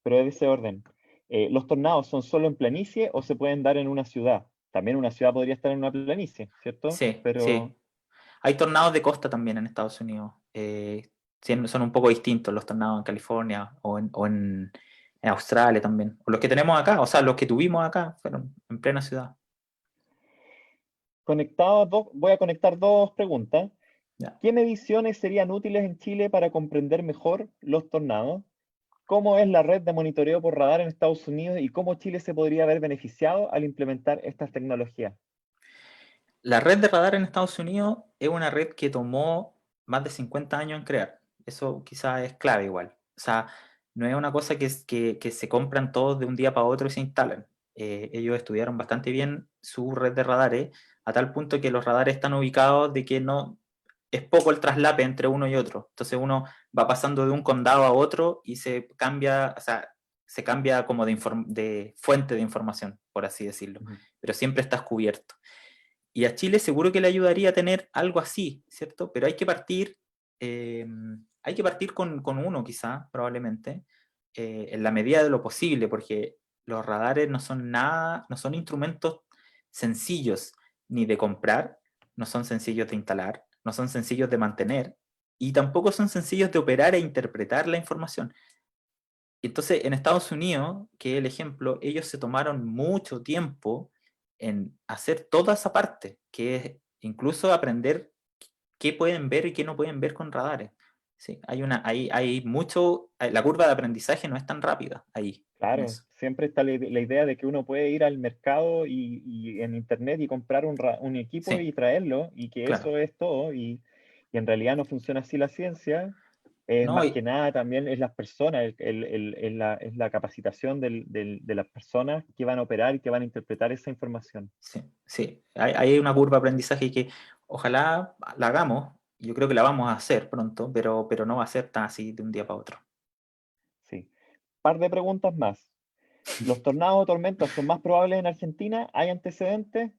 pero es de ese orden. ¿Los tornados son solo en planicie o se pueden dar en una ciudad? También una ciudad podría estar en una planicie, ¿cierto? Sí, Pero, sí. Hay tornados de costa también en Estados Unidos. Son un poco distintos los tornados en California en Australia también. O los que tenemos acá, o sea, los que tuvimos acá fueron en plena ciudad. voy a conectar dos preguntas. Ya. ¿Qué mediciones serían útiles en Chile para comprender mejor los tornados? ¿Cómo es la red de monitoreo por radar en Estados Unidos y cómo Chile se podría haber beneficiado al implementar estas tecnologías? La red de radar en Estados Unidos es una red que tomó más de 50 años en crear. Eso quizás es clave igual. O sea, no es una cosa que se compran todos de un día para otro y se instalan. Ellos estudiaron bastante bien su red de radares, a tal punto que los radares están ubicados de que no es poco el traslape entre uno y otro. Entonces uno va pasando de un condado a otro y se cambia, o sea, se cambia como de fuente de información, por así decirlo. Pero siempre estás cubierto. Y a Chile seguro que le ayudaría a tener algo así, ¿cierto? Pero hay que partir con uno quizá, probablemente, en la medida de lo posible, porque los radares no son nada, no son instrumentos sencillos ni de comprar, no son sencillos de instalar, no son sencillos de mantener, y tampoco son sencillos de operar e interpretar la información. Entonces, en Estados Unidos, que es el ejemplo, ellos se tomaron mucho tiempo en hacer toda esa parte, que es incluso aprender qué pueden ver y qué no pueden ver con radares. Sí, hay mucho, la curva de aprendizaje no es tan rápida ahí, en Claro, eso. siempre está la idea de que uno puede ir al mercado y en internet y comprar un equipo Sí, y traerlo y que claro. eso es todo y en realidad no funciona así la ciencia. Es No, más que nada también es las personas, es la capacitación de las personas que van a operar y que van a interpretar esa información. sí, sí. Hay una curva de aprendizaje que ojalá la hagamos, yo creo que la vamos a hacer pronto, pero no va a ser tan así de un día para otro. Sí. Par de preguntas más. ¿Los tornados o tormentas son más probables en Argentina? ¿Hay antecedentes?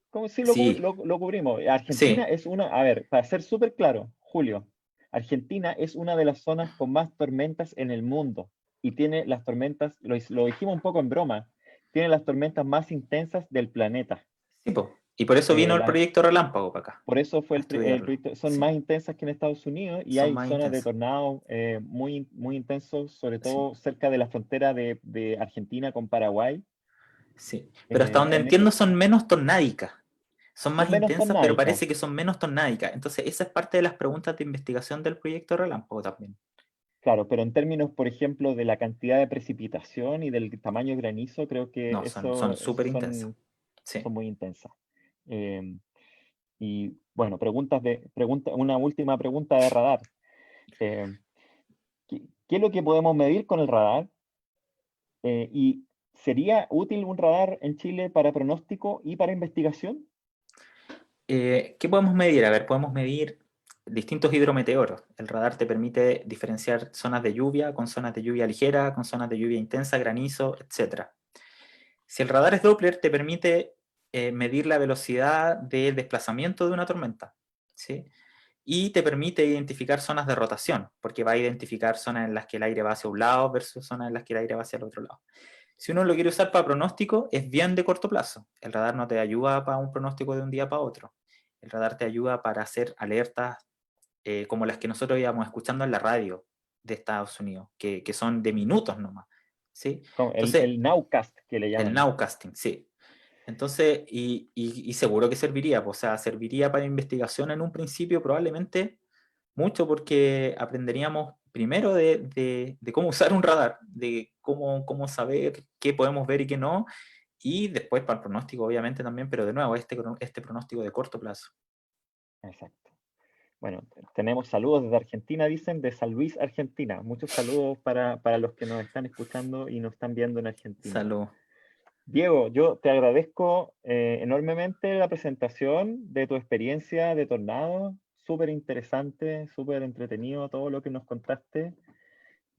Como si Sí, lo cubrimos. Argentina sí, es una, a ver, para ser súper claro, Julio, Argentina es una de las zonas con más tormentas en el mundo y tiene las tormentas, lo dijimos un poco en broma, tiene las tormentas más intensas del planeta. sí, po. Y por eso vino el Las proyecto Relámpago para acá, por eso fue a el estudiarlo. proyecto, son Sí, más intensas que en Estados Unidos y son hay más zonas de intensas. tornados muy intensos, sobre Sí, todo cerca de la frontera de Argentina con Paraguay. sí. Pero hasta donde En eso entiendo son menos tornádicas. Son son más menos intensas, pero tornádicas. parece que son menos tornádicas. Entonces, esa es parte de las preguntas de investigación del proyecto Relámpago también. Claro, pero en términos, por ejemplo, de la cantidad de precipitación y del tamaño de granizo, creo que No, son esos súper intensas. Sí. son muy intensas. Eh, y bueno, una última pregunta de radar. Eh, ¿qué es lo que podemos medir con el radar? ¿Y sería útil un radar en Chile para pronóstico y para investigación? ¿Qué podemos medir? A ver, podemos medir distintos hidrometeoros. El radar te permite diferenciar zonas de lluvia con zonas de lluvia ligera, con zonas de lluvia intensa, granizo, etc. Si el radar es Doppler, te permite medir la velocidad del desplazamiento de una tormenta, ¿sí? Y te permite identificar zonas de rotación, porque va a identificar zonas en las que el aire va hacia un lado versus zonas en las que el aire va hacia el otro lado. Si uno lo quiere usar para pronóstico, es bien de corto plazo. El radar no te ayuda para un pronóstico de un día para otro. El radar te ayuda para hacer alertas como las que nosotros íbamos escuchando en la radio de Estados Unidos, que son de minutos nomás. ¿Sí? Como Entonces, el nowcast que le el llaman. nowcasting, sí. Entonces, y seguro que serviría, pues, o sea, serviría para investigación en un principio probablemente mucho porque aprenderíamos primero de cómo usar un radar, de cómo saber qué podemos ver y qué no, y después para el pronóstico obviamente también, pero de nuevo, este pronóstico de corto plazo. Exacto. Bueno, tenemos saludos desde Argentina, dicen, de San Luis, Argentina. Muchos saludos para los que nos están escuchando y nos están viendo en Argentina. Salud. Diego, yo te agradezco enormemente la presentación de tu experiencia de tornado. súper interesante, súper entretenido todo lo que nos contaste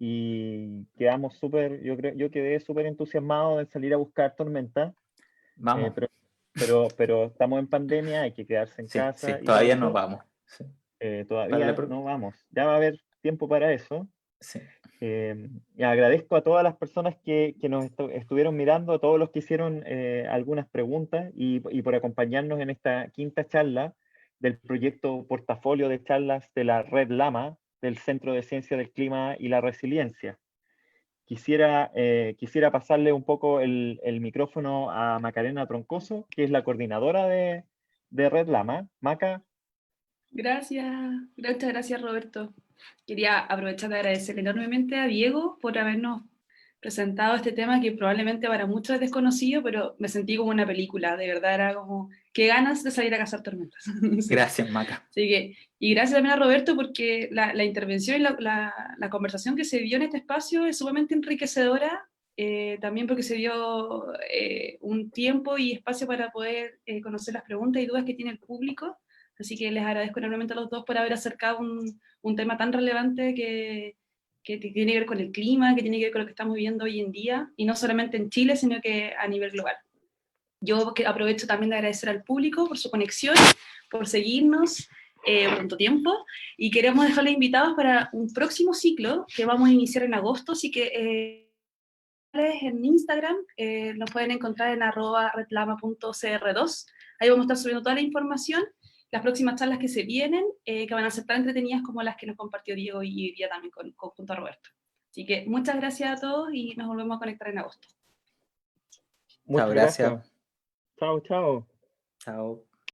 y quedamos súper, yo quedé súper entusiasmado de salir a buscar Tormenta, Vamos. pero estamos en pandemia, hay que quedarse en Sí, casa y todavía todo no eso. vamos. Sí. Todavía Para la no vamos, ya va a haber tiempo para eso. sí. Y agradezco a todas las personas que nos estuvieron mirando, a todos los que hicieron algunas preguntas y por acompañarnos en esta quinta charla del proyecto portafolio de charlas de la Red Lama, del Centro de Ciencia del Clima y la Resiliencia. Quisiera pasarle un poco el micrófono a Macarena Troncoso, que es la coordinadora de Red Lama. Maca. Gracias, muchas gracias Roberto. Quería aprovechar de agradecerle enormemente a Diego por habernos presentado este tema que probablemente para muchos es desconocido, pero me sentí como una película, de verdad era como, qué ganas de salir a cazar tormentas. Sí. Gracias, Maca. Así que, y gracias también a Roberto porque la intervención y la conversación que se dio en este espacio es sumamente enriquecedora, también porque se dio un tiempo y espacio para poder conocer las preguntas y dudas que tiene el público. Así que les agradezco enormemente a los dos por haber acercado un tema tan relevante que tiene que ver con el clima, que tiene que ver con lo que estamos viviendo hoy en día, y no solamente en Chile, sino que a nivel global. Yo aprovecho también de agradecer al público por su conexión, por seguirnos tanto tiempo, y queremos dejarles invitados para un próximo ciclo que vamos a iniciar en agosto, así que en Instagram nos pueden encontrar en @redlama.cr2, ahí vamos a estar subiendo toda la información, las próximas charlas que se vienen, que van a ser tan entretenidas como las que nos compartió Diego y hoy día también junto a Roberto. Así que muchas gracias a todos y nos volvemos a conectar en agosto. Muchas gracias. Chao, chao. Chao.